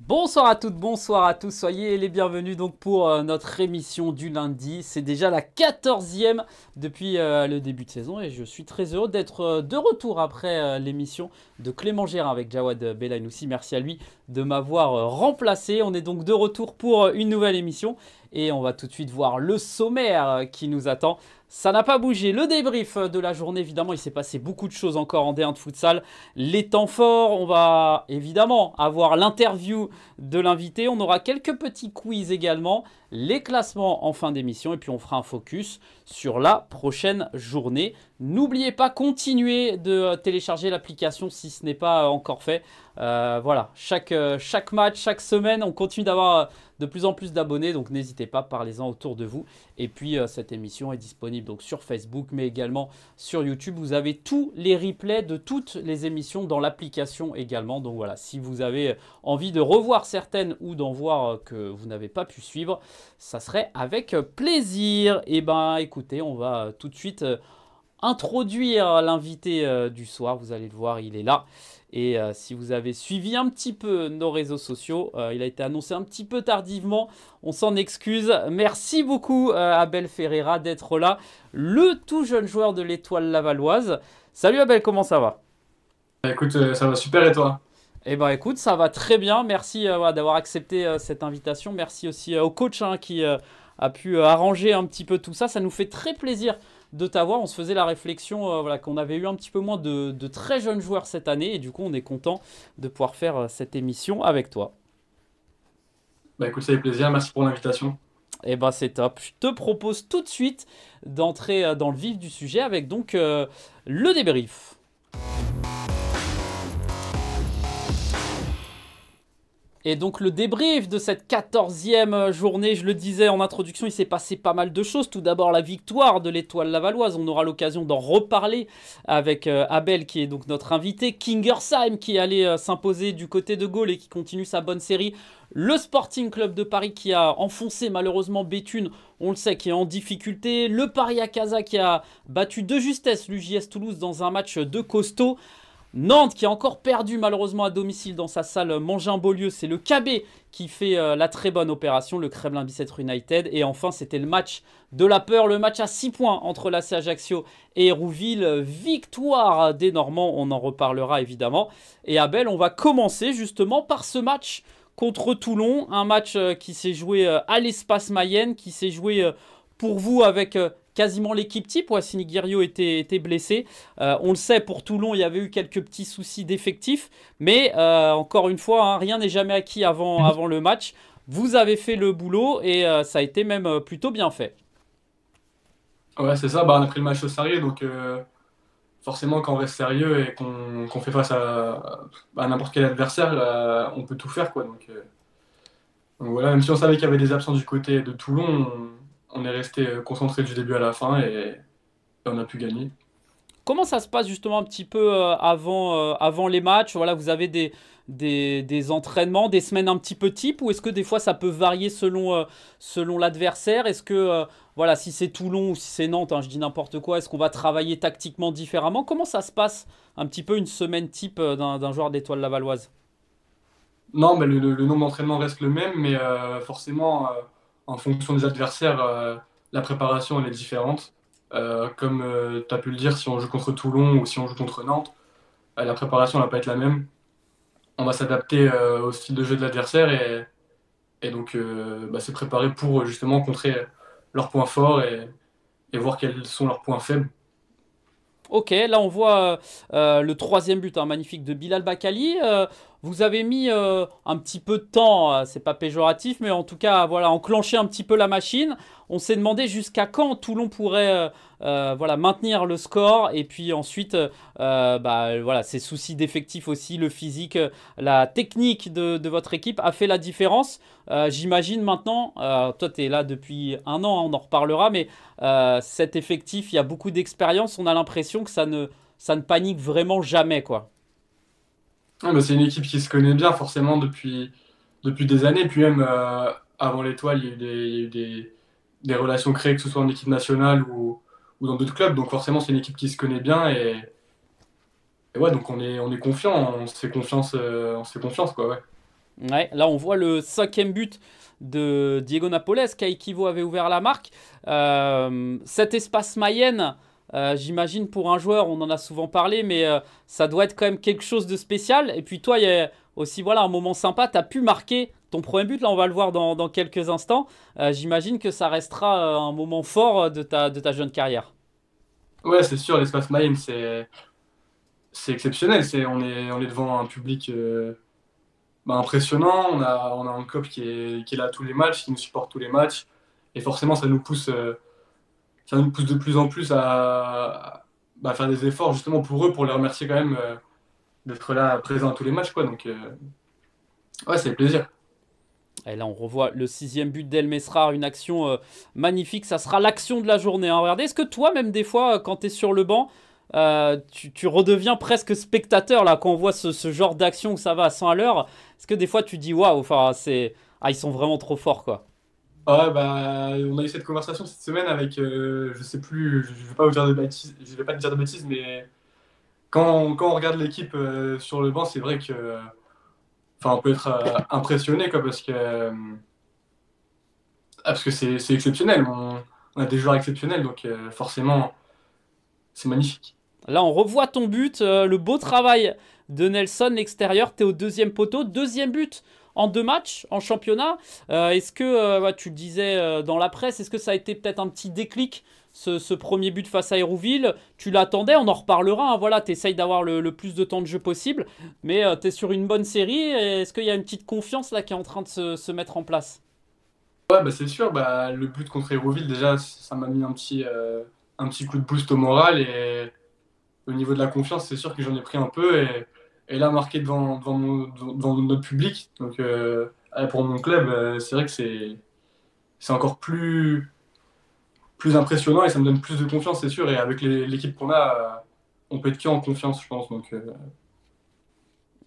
Bonsoir à toutes, bonsoir à tous, soyez les bienvenus donc pour notre émission du lundi. C'est déjà la 14e depuis le début de saison et je suis très heureux d'être de retour après l'émission de Clément Gérin avec Jawad Belainoussi. Merci à lui de m'avoir remplacé. On est donc de retour pour une nouvelle émission et on va tout de suite voir le sommaire qui nous attend. Ça n'a pas bougé. Le débrief de la journée, évidemment, il s'est passé beaucoup de choses encore en D1 de futsal. Les temps forts, on va évidemment avoir l'interview de l'invité. On aura quelques petits quiz également, les classements en fin d'émission et puis on fera un focus sur la prochaine journée. N'oubliez pas, continuez de télécharger l'application si ce n'est pas encore fait. Voilà, chaque match, chaque semaine, on continue d'avoir de plus en plus d'abonnés, donc n'hésitez pas, parlez-en autour de vous. Et puis cette émission est disponible donc sur Facebook, mais également sur YouTube. Vous avez tous les replays de toutes les émissions dans l'application également. Donc voilà, si vous avez envie de revoir certaines ou d'en voir que vous n'avez pas pu suivre, ça serait avec plaisir. Et ben écoutez, on va tout de suite introduire l'invité du soir. Vous allez le voir, il est là. Et si vous avez suivi un petit peu nos réseaux sociaux, il a été annoncé un petit peu tardivement. On s'en excuse. Merci beaucoup Abel Ferreira d'être là. Le tout jeune joueur de l'Étoile Lavalloise. Salut Abel, comment ça va? Écoute, ça va super et toi? Eh ben écoute, ça va très bien. Merci voilà, d'avoir accepté cette invitation. Merci aussi au coach qui a pu arranger un petit peu tout ça. Ça nous fait très plaisir de t'avoir. On se faisait la réflexion voilà, qu'on avait eu un petit peu moins de très jeunes joueurs cette année. Et du coup, on est content de pouvoir faire cette émission avec toi. Bah écoute, ça fait plaisir, merci pour l'invitation. Eh ben c'est top. Je te propose tout de suite d'entrer dans le vif du sujet avec donc le débrief. Et donc le débrief de cette 14e journée, je le disais en introduction, il s'est passé pas mal de choses. Tout d'abord la victoire de l'Étoile Lavalloise, on aura l'occasion d'en reparler avec Abel qui est donc notre invité. Kingersheim qui est allé s'imposer du côté de Gaulle et qui continue sa bonne série. Le Sporting Club de Paris qui a enfoncé malheureusement Béthune, on le sait, qui est en difficulté. Le Paris Acaza qui a battu de justesse l'UJS Toulouse dans un match de costaud. Nantes qui a encore perdu malheureusement à domicile dans sa salle Mangin-Beaulieu. C'est le KB qui fait la très bonne opération, le Kremlin Bicêtre United. Et enfin, c'était le match de la peur, le match à 6 points entre l'AC Ajaccio et Hérouville. Victoire des Normands, on en reparlera évidemment. Et Abel, on va commencer justement par ce match contre Toulon. Un match qui s'est joué à l'Espace Mayenne, qui s'est joué pour vous avec quasiment l'équipe type. Wassini Guerriot était blessé. On le sait, pour Toulon, il y avait eu quelques petits soucis d'effectifs. Mais encore une fois, hein, rien n'est jamais acquis avant le match. Vous avez fait le boulot et ça a été même plutôt bien fait. Ouais, c'est ça, bah, on a pris le match au sérieux, donc forcément quand on reste sérieux et qu'on fait face à n'importe quel adversaire, on peut tout faire, quoi. Donc voilà, même si on savait qu'il y avait des absences du côté de Toulon, on est resté concentré du début à la fin et on a pu gagner. Comment ça se passe justement un petit peu avant les matchs? Voilà, vous avez des entraînements, des semaines un petit peu type, ou est-ce que des fois ça peut varier selon l'adversaire? Est-ce que, voilà, si c'est Toulon ou si c'est Nantes, hein, je dis n'importe quoi, est-ce qu'on va travailler tactiquement différemment? Comment ça se passe un petit peu une semaine type d'un joueur d'Étoile Lavalloise? Non, mais le nombre d'entraînements reste le même, mais forcément, en fonction des adversaires, la préparation elle est différente. Comme tu as pu le dire, si on joue contre Toulon ou si on joue contre Nantes, la préparation ne va pas être la même. On va s'adapter au style de jeu de l'adversaire et donc bah, se préparer pour justement contrer leurs points forts et voir quels sont leurs points faibles. Ok, là on voit le troisième but, hein, magnifique de Bilal Bakali. Vous avez mis un petit peu de temps, c'est pas péjoratif, mais en tout cas, voilà, enclencher un petit peu la machine. On s'est demandé jusqu'à quand Toulon pourrait voilà, maintenir le score. Et puis ensuite, bah, voilà, ces soucis d'effectifs aussi, le physique, la technique de votre équipe a fait la différence. J'imagine maintenant, toi tu es là depuis un an, hein, on en reparlera, mais cet effectif, il y a beaucoup d'expérience. On a l'impression que ça ne panique vraiment jamais, quoi. Ah, bah, c'est une équipe qui se connaît bien forcément depuis des années. Puis même avant l'Étoile, il y a eu des relations créées, que ce soit en équipe nationale ou dans d'autres clubs. Donc forcément, c'est une équipe qui se connaît bien et ouais, donc on est confiant, on se fait confiance, quoi, ouais. Ouais, là, on voit le cinquième but de Diego Napoles. Kaikivo avait ouvert la marque. Cet espace Mayenne, j'imagine pour un joueur, on en a souvent parlé, mais ça doit être quand même quelque chose de spécial. Et puis toi, il y a aussi voilà, un moment sympa. Tu as pu marquer ton premier but. Là, on va le voir dans quelques instants. J'imagine que ça restera un moment fort de ta jeune carrière. Ouais, c'est sûr, l'espace Mayenne, c'est exceptionnel. On est devant un public impressionnant. On a un COP qui est là à tous les matchs, qui nous supporte tous les matchs. Et forcément, ça nous pousse de plus en plus à faire des efforts justement pour eux, pour les remercier quand même d'être là présents à tous les matchs, quoi. Donc, ouais, c'est plaisir. Et là, on revoit le sixième but d'El Mesrar, une action magnifique. Ça sera l'action de la journée, hein. Regardez, est-ce que toi, même des fois, quand tu es sur le banc, tu redeviens presque spectateur là, quand on voit ce genre d'action où ça va à 100 à l'heure? Est-ce que des fois, tu dis waouh, enfin, ils sont vraiment trop forts, quoi. Ouais, bah, on a eu cette conversation cette semaine avec, je sais plus, je vais pas vous dire de bêtises, je vais pas te dire de bêtises, mais quand on regarde l'équipe sur le banc, c'est vrai que, enfin, on peut être impressionné, quoi, parce que c'est exceptionnel. On a des joueurs exceptionnels, donc forcément, c'est magnifique. Là, on revoit ton but, le beau travail de Nelson, l'extérieur. Tu es au deuxième poteau, deuxième but en 2 matchs en championnat. Est-ce que, ouais, tu le disais dans la presse, est-ce que ça a été peut-être un petit déclic, ce premier but face à Hérouville? Tu l'attendais, on en reparlera, hein. Voilà, tu essayes d'avoir le plus de temps de jeu possible, mais tu es sur une bonne série. Est-ce qu'il y a une petite confiance là qui est en train de se mettre en place? Ouais, bah, c'est sûr, bah, le but contre Hérouville, déjà, ça m'a mis un petit coup de boost au moral et au niveau de la confiance, c'est sûr que j'en ai pris un peu et là, marqué devant notre public, donc pour mon club, c'est vrai que c'est encore plus impressionnant et ça me donne plus de confiance, c'est sûr. Et avec l'équipe qu'on a, on peut être qu'en confiance, je pense, donc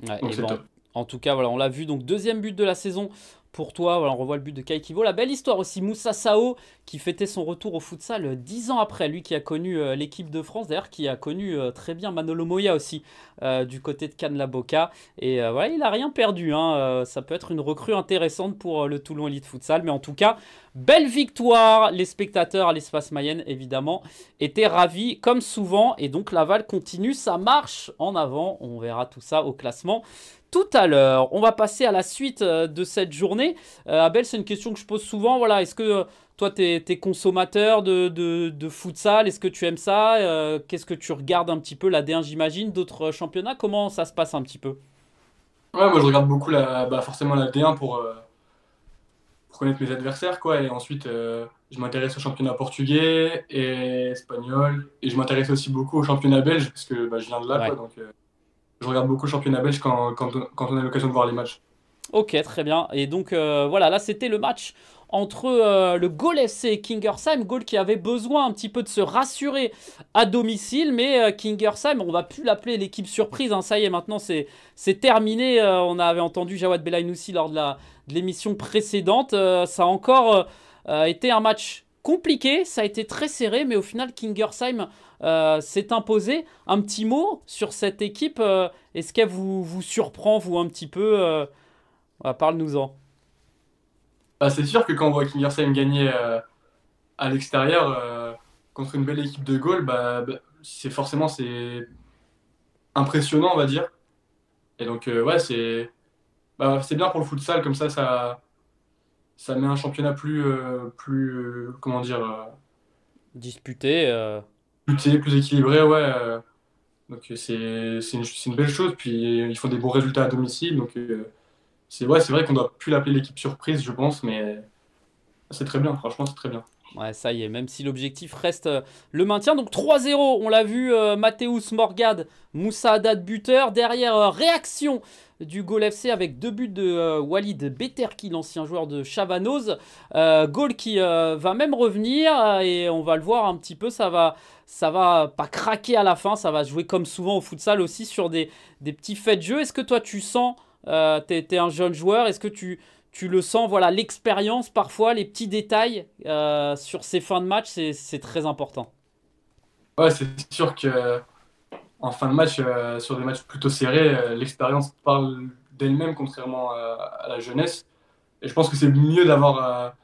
Ouais, donc et c'est bon, top. en tout cas, voilà, on l'a vu. Donc, deuxième but de la saison pour toi. Voilà, on revoit le but de Kai Kivo. La belle histoire aussi, Moussa Sao qui fêtait son retour au futsal 10 ans après. Lui qui a connu l'équipe de France, d'ailleurs, qui a connu très bien Manolo Moya aussi du côté de Cannes-la-Boca. Et voilà, il n'a rien perdu, hein. Ça peut être une recrue intéressante pour le Toulon Elite Futsal. Mais en tout cas, belle victoire. Les spectateurs à l'espace Mayenne, évidemment, étaient ravis comme souvent. Et donc, Laval continue sa marche en avant. On verra tout ça au classement tout à l'heure. On va passer à la suite de cette journée. Abel, c'est une question que je pose souvent. Voilà, est-ce que toi, tu es consommateur de futsal? Est-ce que tu aimes ça? Qu'est-ce que tu regardes un petit peu la D1, j'imagine, d'autres championnats? Comment ça se passe un petit peu? Ouais, moi je regarde beaucoup forcément la D1 pour connaître mes adversaires, quoi. Et ensuite, je m'intéresse au championnat portugais et espagnol. Et je m'intéresse aussi beaucoup au championnat belge, parce que je viens de là, quoi. Ouais. Donc, je regarde beaucoup le championnat belge quand on a l'occasion de voir les matchs. Ok, très bien. Et donc voilà, là c'était le match entre le Gol FC et Kingersheim. Gol qui avait besoin un petit peu de se rassurer à domicile, mais Kingersheim, on va plus l'appeler l'équipe surprise, hein. Ça y est, maintenant c'est terminé. On avait entendu Jawad Belaïnoussi lors de l'émission précédente. Ça a encore été un match compliqué, ça a été très serré, mais au final Kingersheim s'est imposé. Un petit mot sur cette équipe, est-ce qu'elle vous surprend, vous, un petit peu parle-nous-en. Bah, c'est sûr que quand on voit Kingersheim gagner à l'extérieur contre une belle équipe de Gaulle, c'est impressionnant, on va dire. Et donc, ouais, c'est bien pour le futsal, comme ça met un championnat comment dire, Disputé. plus équilibré, ouais. Donc, c'est une belle chose. Puis, ils font des bons résultats à domicile. Donc, c'est vrai qu'on doit plus l'appeler l'équipe surprise, je pense, mais c'est très bien, franchement, c'est très bien. Ouais, ça y est, même si l'objectif reste le maintien. Donc 3-0, on l'a vu, Mathéus Morgade, Moussa Haddad buteur. Derrière, réaction du Gol FC avec 2 buts de Walid Beterki, l'ancien joueur de Chavanoz. Gol qui va même revenir et on va le voir un petit peu, ça va pas craquer à la fin, ça va jouer comme souvent au futsal aussi sur des petits faits de jeu. Est-ce que toi tu sens, t'es un jeune joueur, est-ce que tu le sens, voilà, l'expérience parfois, les petits détails sur ces fins de match, c'est très important. Ouais, c'est sûr que en fin de match, sur des matchs plutôt serrés, l'expérience parle d'elle-même, contrairement à la jeunesse. Et je pense que c'est mieux d'avoir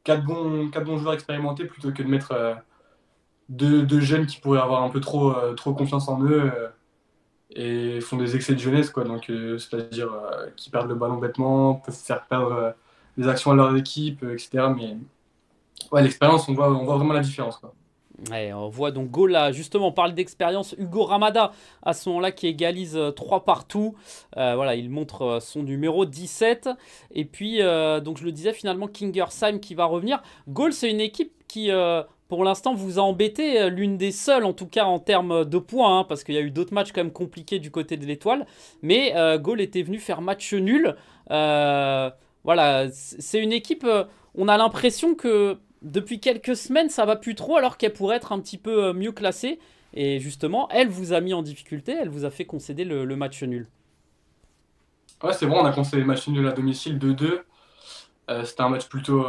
quatre bons joueurs expérimentés plutôt que de mettre deux jeunes qui pourraient avoir un peu trop confiance en eux et font des excès de jeunesse, quoi. Donc, c'est-à-dire qui perdent le ballon bêtement, peuvent faire perdre des actions à leur équipe, etc. Mais ouais, l'expérience, on voit vraiment la différence, quoi. Ouais, on voit donc Gola, justement, on parle d'expérience. Hugo Ramada, à ce moment-là, qui égalise 3 partout. Voilà, il montre son numéro 17. Et puis, donc je le disais, finalement, Kingersheim qui va revenir. Gaulle, c'est une équipe qui, pour l'instant, vous a embêté. L'une des seules, en tout cas, en termes de points. Hein, parce qu'il y a eu d'autres matchs quand même compliqués du côté de l'Étoile. Mais Gaulle était venu faire match nul. Voilà, c'est une équipe, on a l'impression que depuis quelques semaines, ça va plus trop alors qu'elle pourrait être un petit peu mieux classée. Et justement, elle vous a mis en difficulté, elle vous a fait concéder le match nul. Ouais, c'est vrai, on a conseillé le match nul à domicile 2-2. C'était un match plutôt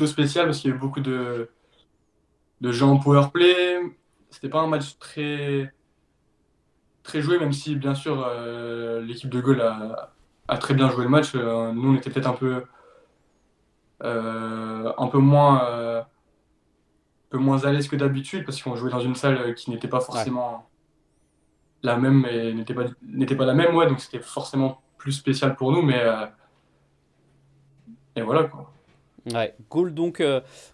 spécial parce qu'il y a eu beaucoup de gens en power play. C'était pas un match très joué, même si bien sûr l'équipe de Gaulle a très bien joué le match. Nous, on était peut-être un peu moins à l'aise que d'habitude parce qu'on jouait dans une salle qui n'était pas Ouais. forcément la même et n'était pas la même, ouais, donc c'était forcément plus spécial pour nous, et voilà quoi. Ouais, goal donc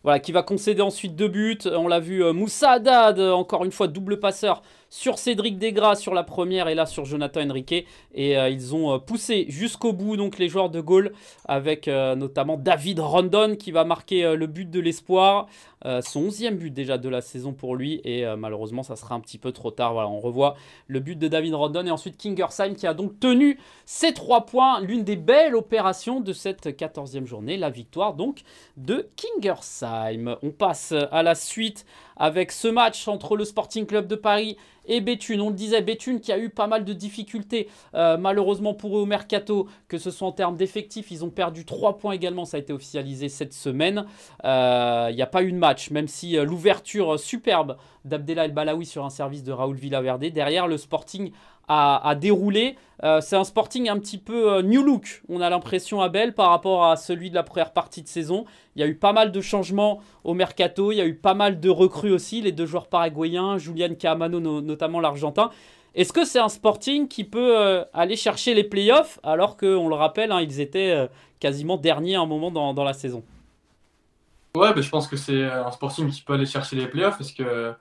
voilà, qui va concéder ensuite 2 buts. On l'a vu, Moussa Haddad, encore une fois double passeur sur Cédric Desgras sur la première et là sur Jonathan Henrique. Et ils ont poussé jusqu'au bout donc les joueurs de Gaulle avec notamment David Rondon qui va marquer le but de l'espoir. Son 11e but déjà de la saison pour lui et malheureusement ça sera un petit peu trop tard. Voilà, on revoit le but de David Rondon et ensuite Kingersheim qui a donc tenu ces 3 points. L'une des belles opérations de cette 14e journée, la victoire donc de Kingersheim. On passe à la suite avec ce match entre le Sporting Club de Paris et Béthune. On le disait, Béthune qui a eu pas mal de difficultés malheureusement pour eux au mercato, que ce soit en termes d'effectifs. Ils ont perdu 3 points également, ça a été officialisé cette semaine. Il n'y a pas eu de match, même si l'ouverture superbe d'Abdellah El Balaoui sur un service de Raoul Villaverde. Derrière, le Sporting a déroulé. C'est un Sporting un petit peu new look, on a l'impression, Abel, par rapport à celui de la première partie de saison. Il y a eu pas mal de changements au mercato, il y a eu pas mal de recrues aussi, les 2 joueurs paraguayens, Julian Caamano notamment l'Argentin. Est-ce que c'est un Sporting qui peut aller chercher les playoffs alors qu'on le rappelle, hein, ils étaient quasiment derniers à un moment dans la saison? Ouais, ben, je pense que c'est un Sporting qui peut aller chercher les playoffs parce que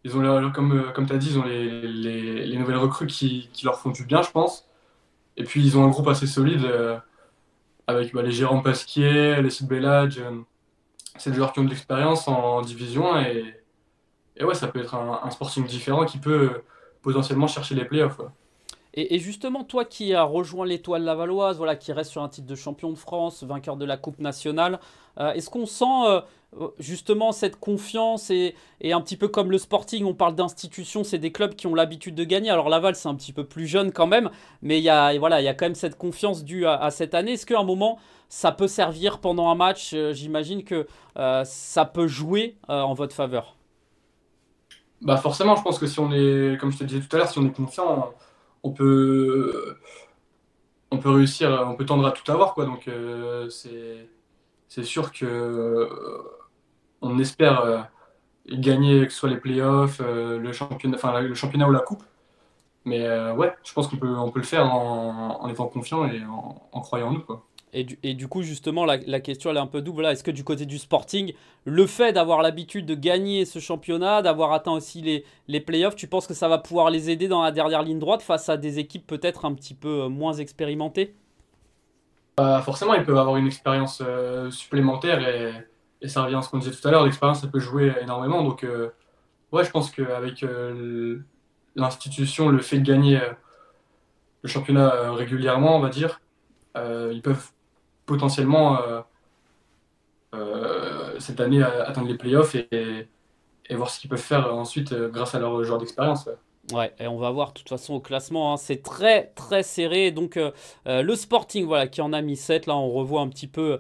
ils ont comme tu as dit, ils ont les nouvelles recrues qui leur font du bien, je pense. Et puis ils ont un groupe assez solide avec les Jérôme Pasquier, les Belladj, c'est des joueurs qui ont de l'expérience en division et ouais, ça peut être un Sporting différent qui peut potentiellement chercher les playoffs, ouais. Et justement, toi qui as rejoint l'Étoile Lavalloise, voilà, qui reste sur un titre de champion de France, vainqueur de la Coupe nationale, est-ce qu'on sent justement cette confiance et un petit peu comme le Sporting, on parle d'institutions, c'est des clubs qui ont l'habitude de gagner. Alors Laval, c'est un petit peu plus jeune quand même, mais voilà, il y a quand même cette confiance due à cette année. Est-ce qu'à un moment, ça peut servir pendant un match? J'imagine que ça peut jouer en votre faveur. Bah forcément, je pense que si on est, comme je te disais tout à l'heure, si on est confiant, on peut, on peut réussir, on peut tendre à tout avoir, quoi. Donc c'est sûr que on espère gagner, que ce soit les playoffs, le championnat, enfin le championnat ou la coupe. Mais ouais, je pense on peut le faire en étant confiant et en croyant en nous, quoi. Et du coup, justement, la question elle est un peu double. Est-ce que du côté du Sporting, le fait d'avoir l'habitude de gagner ce championnat, d'avoir atteint aussi les playoffs, tu penses que ça va pouvoir les aider dans la dernière ligne droite face à des équipes peut-être un petit peu moins expérimentées? Bah, forcément, ils peuvent avoir une expérience supplémentaire et ça revient à ce qu'on disait tout à l'heure, l'expérience, ça peut jouer énormément. Donc, ouais, je pense qu'avec l'institution, le fait de gagner le championnat régulièrement, on va dire, ils peuvent potentiellement cette année atteindre les playoffs et voir ce qu'ils peuvent faire ensuite grâce à leur joueur d'expérience, ouais. Ouais, et on va voir de toute façon au classement, hein, c'est très très serré. Donc le Sporting, voilà, qui en a mis 7. Là, on revoit un petit peu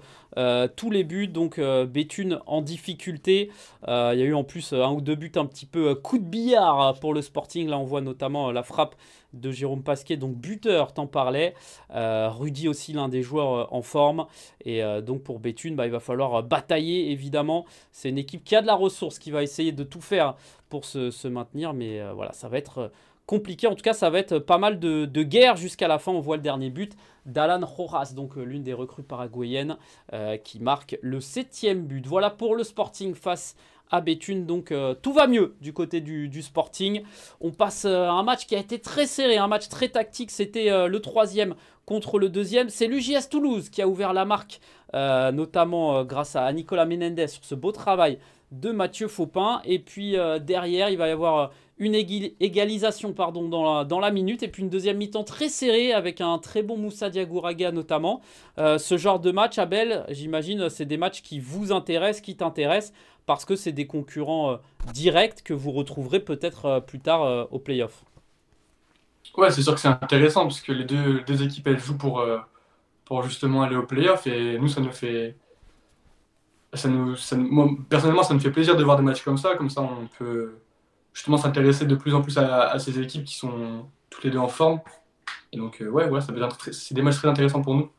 tous les buts. Donc Béthune en difficulté. Il y a eu en plus un ou deux buts un petit peu coup de billard pour le Sporting. Là, on voit notamment la frappe de Jérôme Pasquier, donc buteur, t'en parlais. Rudy aussi, l'un des joueurs en forme. Et donc pour Béthune, il va falloir batailler, évidemment. C'est une équipe qui a de la ressource, qui va essayer de tout faire pour se maintenir. Mais voilà, ça va être compliqué. En tout cas, ça va être pas mal de guerre jusqu'à la fin. On voit le dernier but d'Alan Rojas, donc l'une des recrues paraguayennes, qui marque le 7e but. Voilà pour le Sporting face à Béthune. Donc tout va mieux du côté du Sporting. On passe à un match qui a été très serré, un match très tactique. C'était le 3e contre le 2e. C'est l'UJS Toulouse qui a ouvert la marque, notamment grâce à Nicolas Menendez sur ce beau travail de Mathieu Faupin. Et puis derrière, il va y avoir une égalisation dans la minute. Et puis une deuxième mi-temps très serrée avec un très bon Moussa Diagouraga notamment. Ce genre de match, Abel, j'imagine, c'est des matchs qui vous intéressent, qui t'intéressent, parce que c'est des concurrents directs que vous retrouverez peut-être plus tard au play-off. Ouais, c'est sûr que c'est intéressant parce que les deux équipes elles jouent pour justement aller au play-off et nous ça nous fait moi, personnellement ça me fait plaisir de voir des matchs comme ça on peut justement s'intéresser de plus en plus à ces équipes qui sont toutes les deux en forme et donc ouais ça peut être c'est des matchs très intéressants pour nous.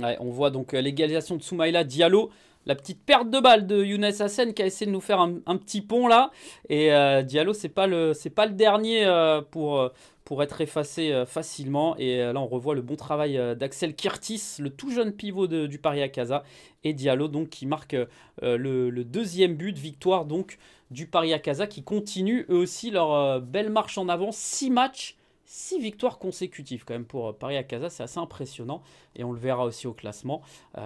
Ouais, on voit donc l'égalisation de Soumaïla Diallo. La petite perte de balle de Younes Hassen qui a essayé de nous faire un petit pont là. Et Diallo, c'est pas le dernier pour être effacé facilement. Et là, on revoit le bon travail d'Axel Kirtis, le tout jeune pivot du Paris Akasa. Et Diallo, donc, qui marque le deuxième but. Victoire donc du Paris Akasa qui continue eux aussi leur belle marche en avant. 6 matchs. 6 victoires consécutives quand même pour Paris Akasa, c'est assez impressionnant et on le verra aussi au classement.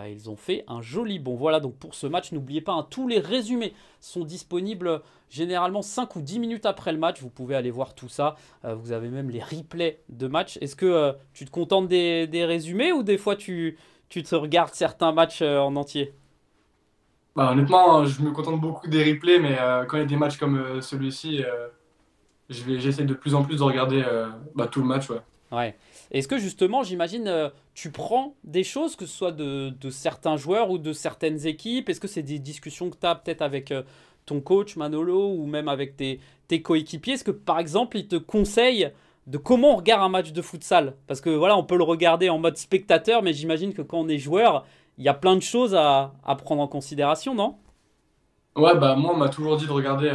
Ils ont fait un joli bond. Voilà donc pour ce match, n'oubliez pas, hein, tous les résumés sont disponibles généralement 5 ou 10 minutes après le match. Vous pouvez aller voir tout ça. Vous avez même les replays de match. Est-ce que tu te contentes des résumés ou des fois tu te regardes certains matchs en entier? Bah, honnêtement je me contente beaucoup des replays mais quand il y a des matchs comme celui-ci j'essaie de plus en plus de regarder tout le match ouais. Ouais. Est-ce que justement, j'imagine, tu prends des choses, que ce soit de certains joueurs ou de certaines équipes? Est-ce que c'est des discussions que tu as peut-être avec ton coach Manolo ou même avec tes coéquipiers? Est-ce que par exemple, ils te conseillent de comment on regarde un match de futsal? Parce que voilà, on peut le regarder en mode spectateur, mais j'imagine que quand on est joueur, il y a plein de choses à prendre en considération, non? Ouais bah moi on m'a toujours dit de regarder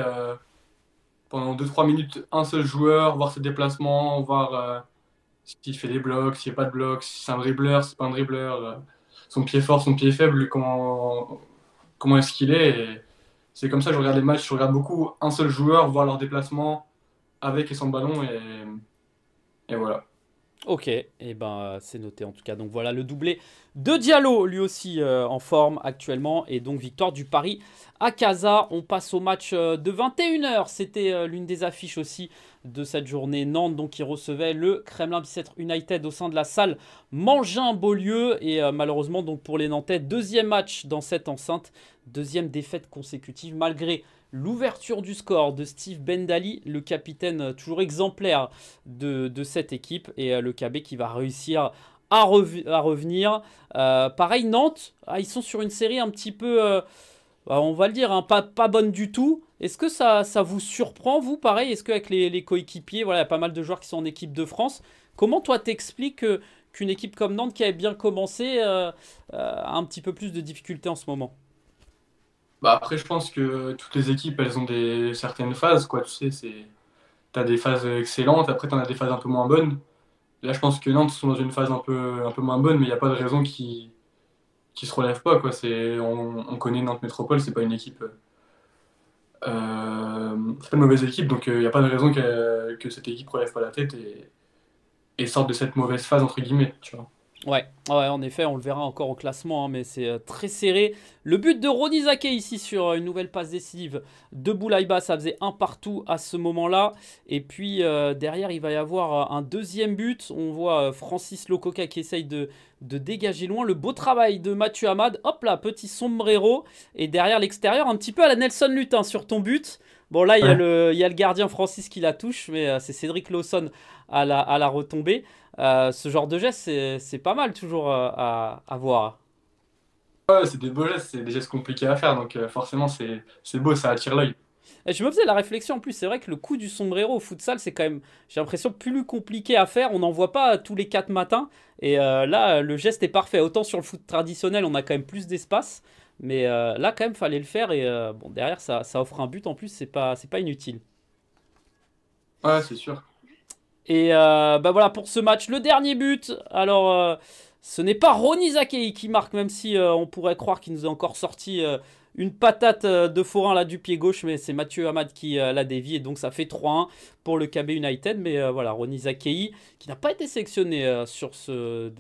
pendant 2-3 minutes un seul joueur, voir ses déplacements, voir s'il fait des blocs, s'il n'y a pas de blocs, si c'est un dribbleur, si c'est pas un dribbleur, son pied fort, son pied faible, comment est-ce qu'il est. Et c'est comme ça que je regarde les matchs, je regarde beaucoup un seul joueur, voir leurs déplacements avec et sans ballon, et voilà. Ok, et ben c'est noté en tout cas. Donc voilà le doublé de Diallo, lui aussi en forme actuellement. Et donc victoire du Paris à Casa. On passe au match de 21 h. C'était l'une des affiches aussi de cette journée. Nantes donc qui recevait le Kremlin Bicêtre United au sein de la salle Mangin-Beaulieu. Et malheureusement donc pour les Nantais, deuxième match dans cette enceinte. Deuxième défaite consécutive malgré l'ouverture du score de Steve Bendali, le capitaine toujours exemplaire de cette équipe, et le KB qui va réussir à revenir. Pareil, Nantes, ils sont sur une série un petit peu, on va le dire, hein, pas bonne du tout. Est-ce que ça vous surprend, vous, pareil? Est-ce qu'avec les coéquipiers, voilà, il y a pas mal de joueurs qui sont en équipe de France. Comment toi t'expliques qu'une équipe comme Nantes qui avait bien commencé a un petit peu plus de difficultés en ce moment? Bah après, je pense que toutes les équipes, elles ont certaines phases, quoi. Tu sais, t'as des phases excellentes, après t'en as des phases un peu moins bonnes. Là, je pense que Nantes sont dans une phase un peu moins bonne, mais il n'y a pas de raison qui se relève pas, quoi. On connaît Nantes Métropole, c'est pas une mauvaise équipe, donc il n'y a pas de raison que cette équipe relève pas la tête et sorte de cette mauvaise phase, entre guillemets, tu vois. Ouais, ouais, en effet, on le verra encore au classement, hein, mais c'est très serré. Le but de Ronny Zake ici sur une nouvelle passe décisive de Boulaïba, ça faisait un partout à ce moment-là. Et puis derrière, il va y avoir un deuxième but. On voit Francis Lococa qui essaye de dégager loin. Le beau travail de Mathieu Hamad. Hop là, petit sombrero. Et derrière l'extérieur, un petit peu à la Nelson Lutin sur ton but. Bon, là, Ouais. il y a le gardien Francis qui la touche, mais c'est Cédric Lawson à la retombée. Ce genre de geste, c'est pas mal toujours à voir. Ouais, c'est des beaux gestes, c'est des gestes compliqués à faire, donc forcément, c'est beau, ça attire l'œil. Et je me faisais la réflexion en plus, c'est vrai que le coup du sombrero au futsal, c'est quand même, j'ai l'impression, plus compliqué à faire. On n'en voit pas tous les 4 matins. Et là, le geste est parfait. Autant sur le foot traditionnel, on a quand même plus d'espace. Mais là, quand même, fallait le faire. Et bon, derrière, ça offre un but en plus, c'est pas inutile. Ouais, c'est sûr. Et bah voilà pour ce match, le dernier but. Alors, ce n'est pas Ronny Zakei qui marque, même si on pourrait croire qu'il nous a encore sorti une patate de forain là du pied gauche, mais c'est Mathieu Hamad qui l'a dévié, et donc ça fait 3-1 pour le KB United. Mais voilà, Ronny Zakei qui n'a pas été sélectionné sur ce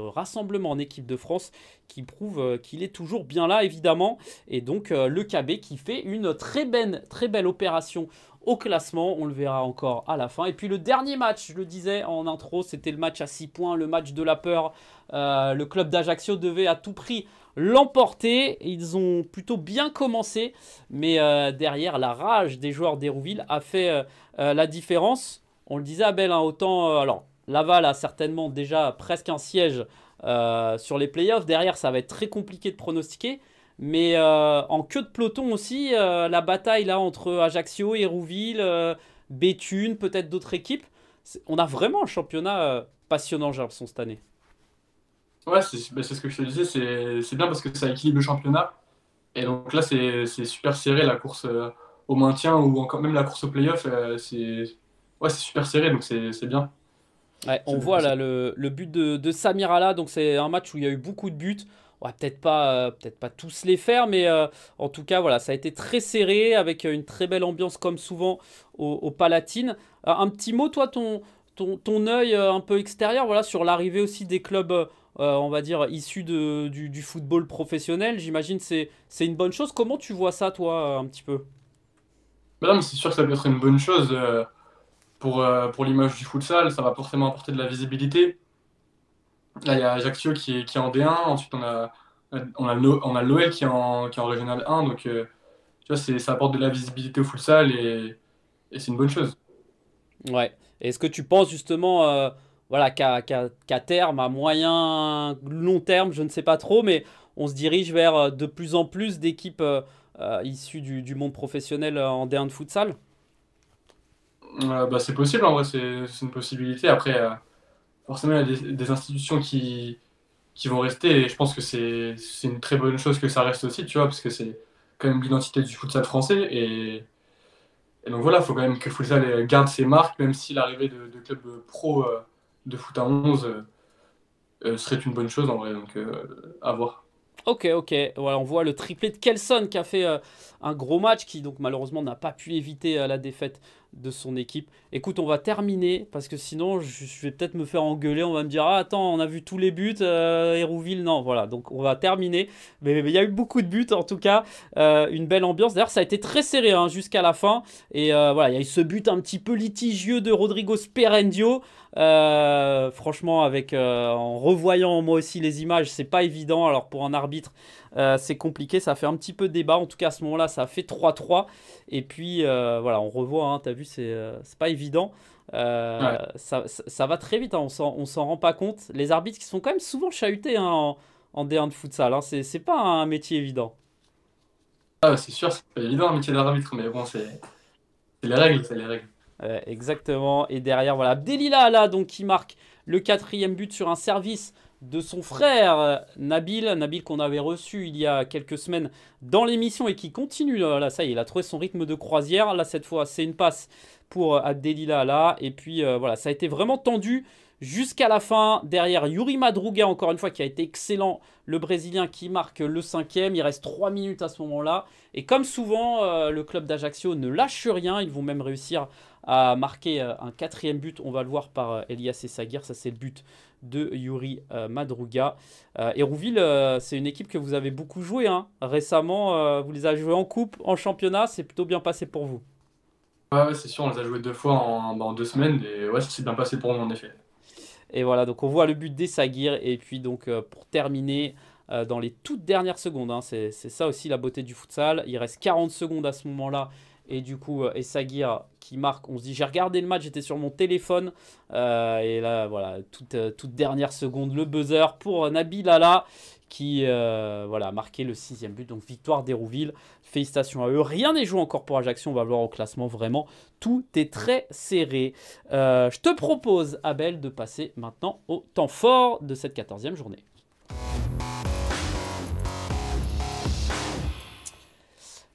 rassemblement en équipe de France, qui prouve qu'il est toujours bien là évidemment. Et donc le KB qui fait une très belle opération au classement, on le verra encore à la fin. Et puis le dernier match, je le disais en intro, c'était le match à 6 points, le match de la peur. Le club d'Ajaccio devait à tout prix l'emporter. Ils ont plutôt bien commencé, mais derrière, la rage des joueurs d'Hérouville a fait la différence. On le disait, Abel, hein, autant... alors, Laval a certainement déjà presque un siège sur les playoffs. Derrière, ça va être très compliqué de pronostiquer. Mais en queue de peloton aussi, la bataille là entre Ajaccio, Hérouville, Béthune, peut-être d'autres équipes. On a vraiment un championnat passionnant, j'ai l'impression, cette année. Ouais, c'est ce que je te disais, c'est bien parce que ça équilibre le championnat. Et donc là, c'est super serré la course au maintien ou encore même la course au playoff. Ouais, c'est super serré, donc c'est bien. Ouais, on C'est- voit c'est- là le but de Samir Ala, donc c'est un match où il y a eu beaucoup de buts. On va peut-être pas tous les faire, mais en tout cas, voilà, ça a été très serré avec une très belle ambiance comme souvent au Palatine. Un petit mot, toi, ton œil un peu extérieur, voilà, sur l'arrivée aussi des clubs, on va dire, issus du football professionnel. J'imagine c'est une bonne chose. Comment tu vois ça, toi, un petit peu? Mais non, mais c'est sûr que ça peut être une bonne chose pour l'image du futsal. Ça va forcément apporter de la visibilité. Là, il y a Ajaccio qui est en D1. Ensuite, on a l'OL qui est en Régional 1. Donc, tu vois, ça apporte de la visibilité au futsal et c'est une bonne chose. Ouais. Est-ce que tu penses justement, voilà, qu'à terme, à moyen, long terme, je ne sais pas trop, mais on se dirige vers de plus en plus d'équipes issues du monde professionnel en D1 de futsal? Bah, c'est possible, en vrai, c'est une possibilité. Après, forcément, il y a des institutions qui vont rester et je pense que c'est une très bonne chose que ça reste aussi, tu vois, parce que c'est quand même l'identité du futsal français. Et donc voilà, il faut quand même que le futsal garde ses marques, même si l'arrivée de clubs pro de foot à 11 serait une bonne chose en vrai, donc à voir. Ok, ok. Voilà, on voit le triplé de Kelson qui a fait un gros match qui donc malheureusement n'a pas pu éviter la défaite de son équipe. Écoute, on va terminer parce que sinon je vais peut-être me faire engueuler. On va me dire ah attends, on a vu tous les buts, Hérouville non. Voilà, donc on va terminer. Mais il y a eu beaucoup de buts en tout cas, une belle ambiance. D'ailleurs, ça a été très serré hein, jusqu'à la fin. Et voilà, il y a eu ce but un petit peu litigieux de Rodrigo Sperendio. Franchement, en revoyant moi aussi les images, c'est pas évident. Alors pour un arbitre, c'est compliqué. Ça fait un petit peu débat. En tout cas, à ce moment-là, ça a fait 3-3. Et puis voilà, on revoit. Hein, t'as vu, c'est pas évident. Ouais. Ça va très vite. Hein, on s'en rend pas compte. Les arbitres qui sont quand même souvent chahutés hein, en D1 de futsal. Hein, c'est pas un métier évident. Ah, c'est sûr, c'est pas évident un métier d'arbitre, mais bon, c'est les règles, c'est les règles. Exactement. Et derrière, voilà, Abdelila là, donc qui marque le quatrième but sur un service de son frère Nabil. Nabil qu'on avait reçu il y a quelques semaines dans l'émission et qui continue. Là, ça y est, il a trouvé son rythme de croisière. Là, cette fois, c'est une passe pour Abdelila là. Et puis voilà, ça a été vraiment tendu jusqu'à la fin. Derrière, Yuri Madruga, encore une fois, qui a été excellent. Le Brésilien qui marque le cinquième. Il reste 3 minutes à ce moment-là. Et comme souvent, le club d'Ajaccio ne lâche rien. Ils vont même réussir à marquer un quatrième but. On va le voir par Elias Essagir. Ça, c'est le but de Yuri Madruga. Hérouville, c'est une équipe que vous avez beaucoup joué hein. Récemment. Vous les avez joués en coupe, en championnat. C'est plutôt bien passé pour vous. Ouais, ouais, c'est sûr, on les a joués 2 fois en 2 semaines et ouais, ça s'est bien passé pour nous en effet. Et voilà, donc on voit le but d'Essagir. Et puis donc pour terminer, dans les toutes dernières secondes, hein, c'est ça aussi la beauté du futsal. Il reste 40 secondes à ce moment-là. Et du coup, Essagir qui marque, on se dit, j'ai regardé le match, j'étais sur mon téléphone. Et là, voilà, toute dernière seconde, le buzzer pour Nabil Ala qui voilà, a marqué le 6e but. Donc victoire d'Hérouville. Félicitations à eux. Rien n'est joué encore pour Ajaccio. On va voir au classement. Vraiment, tout est très serré. Je te propose, Abel, de passer maintenant au temps fort de cette 14e journée.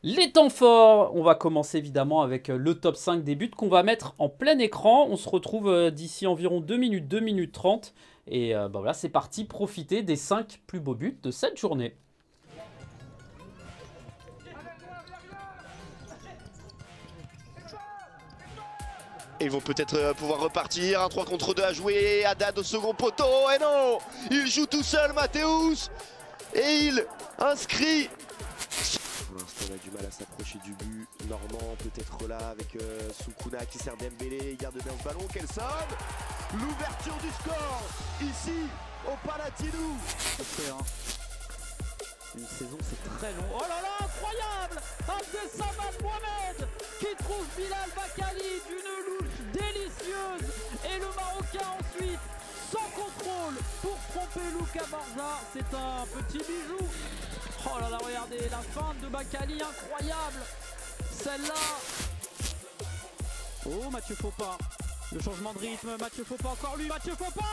Les temps forts, on va commencer évidemment avec le top 5 des buts qu'on va mettre en plein écran. On se retrouve d'ici environ 2 minutes 30. Et voilà, c'est parti, profitez des 5 plus beaux buts de cette journée. Et ils vont peut-être pouvoir repartir. Un 3 contre 2 à jouer. Haddad au second poteau. Et non, il joue tout seul, Mathéus. Et il inscrit. Pour l'instant, on a du mal à s'approcher du but. Normand peut-être là avec Soukouna qui sert Dembélé. Il garde bien ce ballon. Kelson. L'ouverture du score ici au Palatinou. Une saison, c'est très long. Oh là là, incroyable! Abdessamad Mohamed qui trouve Bilal Bakali d'une louche délicieuse. Et le Marocain ensuite, sans contrôle, pour tromper Luka Barza. C'est un petit bijou. Oh là là, regardez la feinte de Bakali, incroyable. Celle-là. Oh, Mathieu Fopin. Le changement de rythme, Mathieu Fopin, encore lui, Mathieu Fopin.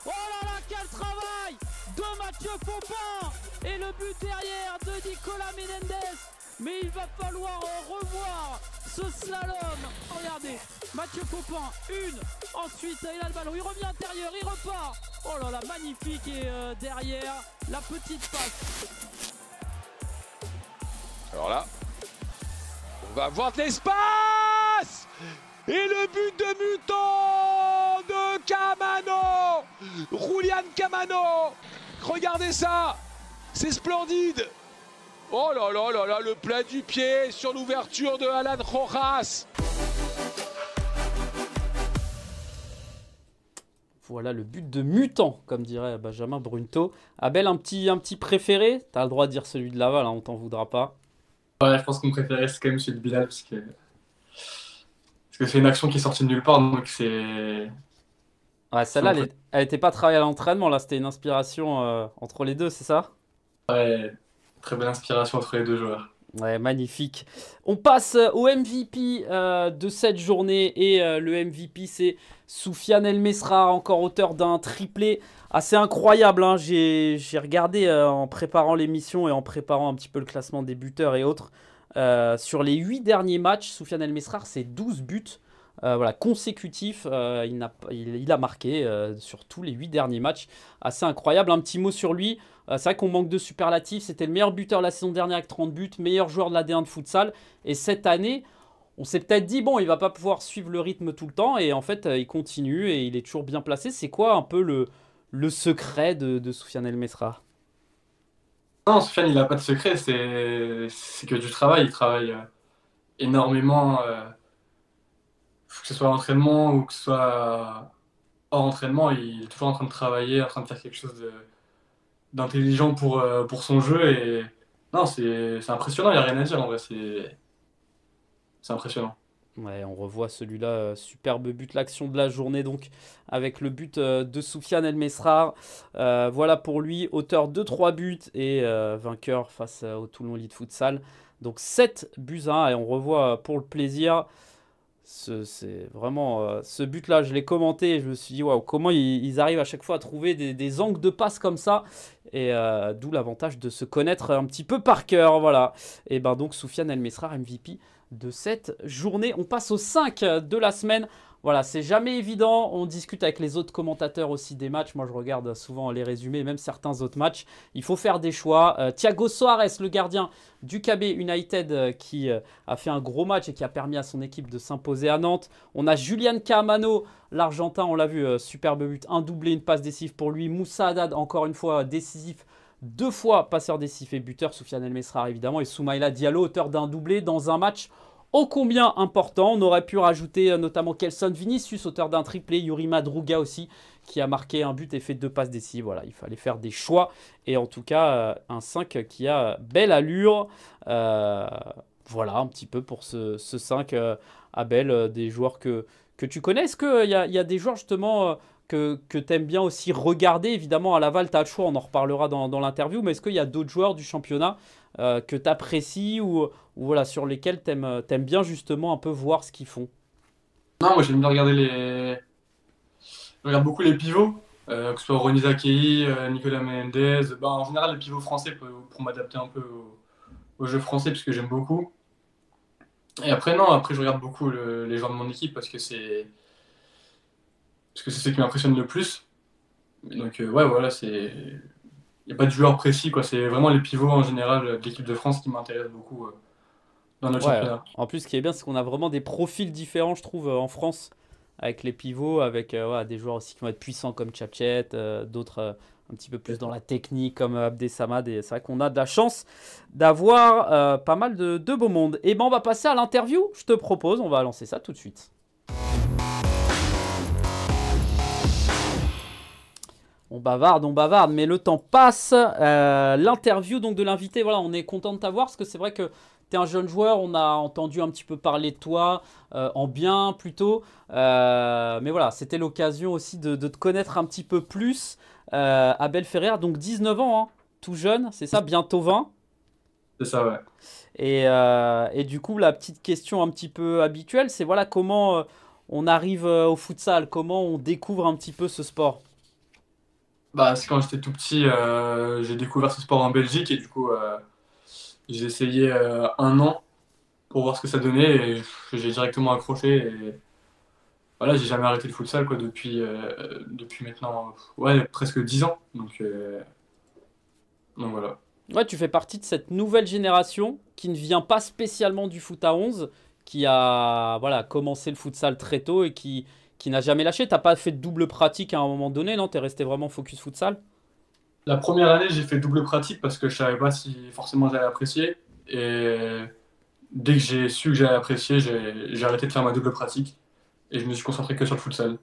Oh là là, quel travail de Mathieu Fopin. Et le but derrière de Nicolas Menendez. Mais il va falloir revoir ce slalom. Regardez, Mathieu Fopin, une. Ensuite, il a le ballon, il revient intérieur, il repart. Oh là là, magnifique. Et derrière, la petite passe. Alors là, on va avoir de l'espace. Et le but de Mutant de Camano, Julian Camano. Regardez ça, c'est splendide. Oh là là là là, le plat du pied sur l'ouverture de Alan Rojas. Voilà le but de Mutant, comme dirait Benjamin Brunto. Abel, un petit préféré? T'as le droit de dire celui de Laval, hein, on t'en voudra pas. Ouais, je pense que mon préféré, c'est quand même celui de Bilal, parce que c'est une action qui est sortie de nulle part, donc c'est... Ouais, celle-là, elle était pas travaillée à l'entraînement, là, c'était une inspiration entre les deux, c'est ça? Ouais, très belle inspiration entre les deux joueurs. Ouais, magnifique. On passe au MVP de cette journée, et le MVP, c'est Soufiane El Mesrar, encore auteur d'un triplé assez incroyable, hein. J'ai regardé en préparant l'émission et en préparant un petit peu le classement des buteurs et autres. Sur les 8 derniers matchs, Soufiane El Mesrar, c'est 12 buts voilà, consécutifs. Il a marqué sur tous les 8 derniers matchs. Assez incroyable. Un petit mot sur lui. C'est vrai qu'on manque de superlatifs. C'était le meilleur buteur la saison dernière avec 30 buts, meilleur joueur de la D1 de futsal. Et cette année, on s'est peut-être dit, bon, il va pas pouvoir suivre le rythme tout le temps. Et en fait, il continue et il est toujours bien placé. C'est quoi un peu le secret de Soufiane El Mesrar? Non, Sofiane, il n'a pas de secret, c'est que du travail. Il travaille énormément, que ce soit à l'entraînement ou que ce soit hors entraînement. Il est toujours en train de travailler, en train de faire quelque chose d'intelligent pour son jeu. Et non, c'est impressionnant, il n'y a rien à dire en vrai, c'est impressionnant. Ouais, on revoit celui-là, superbe but, l'action de la journée donc, avec le but de Soufiane El Mesrar. Voilà pour lui, auteur de 3 buts et vainqueur face au Toulon Elite Futsal. Donc 7 buts à 1 et on revoit pour le plaisir. C'est vraiment ce but-là, je l'ai commenté et je me suis dit, waouh, comment ils arrivent à chaque fois à trouver des angles de passe comme ça. Et d'où l'avantage de se connaître un petit peu par cœur. Voilà. Et ben donc Soufiane El Mesrar, MVP de cette journée. On passe au 5 de la semaine. Voilà, c'est jamais évident. On discute avec les autres commentateurs aussi des matchs. Moi, je regarde souvent les résumés, même certains autres matchs. Il faut faire des choix. Thiago Soares, le gardien du KB United, qui a fait un gros match et qui a permis à son équipe de s'imposer à Nantes. On a Julian Camano, l'Argentin, on l'a vu, superbe but, un doublé, une passe décisive pour lui. Moussa Haddad, encore une fois, décisif. 2 fois passeur décisif et buteur, Soufiane El Mesrar évidemment, et Soumaïla Diallo, auteur d'un doublé dans un match ô combien important. On aurait pu rajouter notamment Kelson Vinicius, auteur d'un triplé, Yuri Madruga aussi, qui a marqué un but et fait 2 passes décisives. Voilà, il fallait faire des choix, et en tout cas, un 5 qui a belle allure. Voilà, un petit peu pour ce 5, Abel, des joueurs que tu connais. Est-ce qu'il y a des joueurs justement que tu aimes bien aussi regarder? Évidemment, à Laval, tu as le choix, on en reparlera dans l'interview, mais est-ce qu'il y a d'autres joueurs du championnat que tu apprécies ou voilà, sur lesquels tu aimes bien justement un peu voir ce qu'ils font? Non, moi j'aime bien regarder je regarde beaucoup les pivots, que ce soit Ronny Zakei, Nicolas Menendez. Ben, en général, les pivots français pour m'adapter un peu au jeu français, puisque j'aime beaucoup. Et après, non, après, je regarde beaucoup les joueurs de mon équipe parce que c'est ce qui m'impressionne le plus. Donc, ouais, voilà, il n'y a pas de joueur précis, quoi. C'est vraiment les pivots en général de l'équipe de France qui m'intéressent beaucoup dans notre Ouais, championnat. en plus, ce qui est bien, c'est qu'on a vraiment des profils différents, je trouve, en France, avec les pivots, avec voilà, des joueurs aussi qui vont être puissants comme Tchatchet, d'autres un petit peu plus dans la technique comme Abdé Samad. Et c'est vrai qu'on a de la chance d'avoir pas mal de beau monde. Et ben, on va passer à l'interview, je te propose, on va lancer ça tout de suite. On bavarde, mais le temps passe. L'interview donc de l'invité, voilà, on est content de t'avoir parce que c'est vrai que tu es un jeune joueur, on a entendu un petit peu parler de toi, en bien plutôt. Mais voilà, c'était l'occasion aussi de te connaître un petit peu plus. Abel Ferrer, donc 19 ans, hein, tout jeune, c'est ça, bientôt 20. C'est ça, ouais. Et du coup, la petite question un petit peu habituelle, c'est voilà comment on arrive au futsal, comment on découvre un petit peu ce sport. Bah, c'est quand j'étais tout petit, j'ai découvert ce sport en Belgique et du coup, j'ai essayé 1 an pour voir ce que ça donnait et j'ai directement accroché. Et voilà, j'ai jamais arrêté le futsal quoi, depuis maintenant ouais, presque 10 ans. Donc voilà. Ouais, tu fais partie de cette nouvelle génération qui ne vient pas spécialement du foot à 11, qui a voilà, commencé le futsal très tôt et qui n'a jamais lâché. T'as pas fait de double pratique à un moment donné, non? T'es resté vraiment focus futsal? La première année, j'ai fait double pratique parce que je savais pas si forcément j'allais apprécier. Et dès que j'ai su que j'allais apprécier, j'ai arrêté de faire ma double pratique et je me suis concentré que sur le futsal.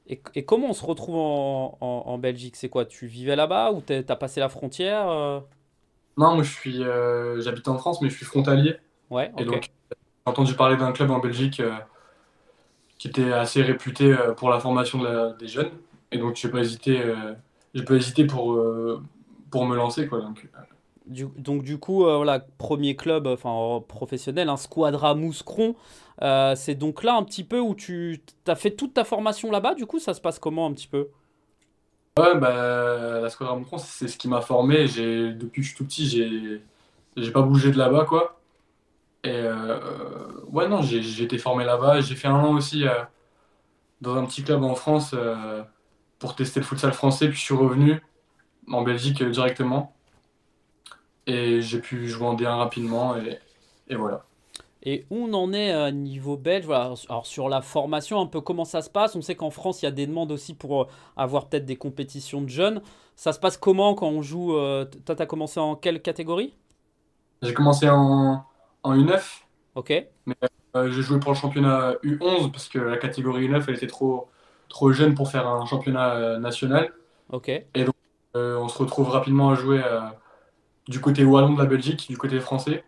Et comment on se retrouve en Belgique? C'est quoi? Tu vivais là-bas ou t'as passé la frontière Non, moi j'habite en France, mais je suis frontalier. Ouais, Et ok. donc, j'ai entendu parler d'un club en Belgique qui était assez réputé pour la formation des jeunes. Et donc, j'ai pas hésité pour me lancer, quoi. Donc du coup, voilà, premier club enfin, professionnel, un Squadra Mouscron. C'est donc là un petit peu où tu as fait toute ta formation là-bas. Du coup, ça se passe comment un petit peu? Ouais, bah, la Squadra Moucron, c'est ce qui m'a formé. Depuis que je suis tout petit, j'ai pas bougé de là-bas, quoi. Et ouais, non, j'ai été formé là-bas. J'ai fait 1 an aussi dans un petit club en France pour tester le futsal français. Puis je suis revenu en Belgique directement. Et j'ai pu jouer en D1 rapidement. Et voilà. Et où on en est niveau belge? Voilà. Alors sur la formation, un peu comment ça se passe? On sait qu'en France, il y a des demandes aussi pour avoir peut-être des compétitions de jeunes. Ça se passe comment quand on joue toi, tu as commencé en quelle catégorie? J'ai commencé en U9. Ok, Mais j'ai joué pour le championnat U11 parce que la catégorie U9 elle était trop jeune pour faire un championnat national. ok. Et donc on se retrouve rapidement à jouer du côté wallon de la Belgique, du côté français.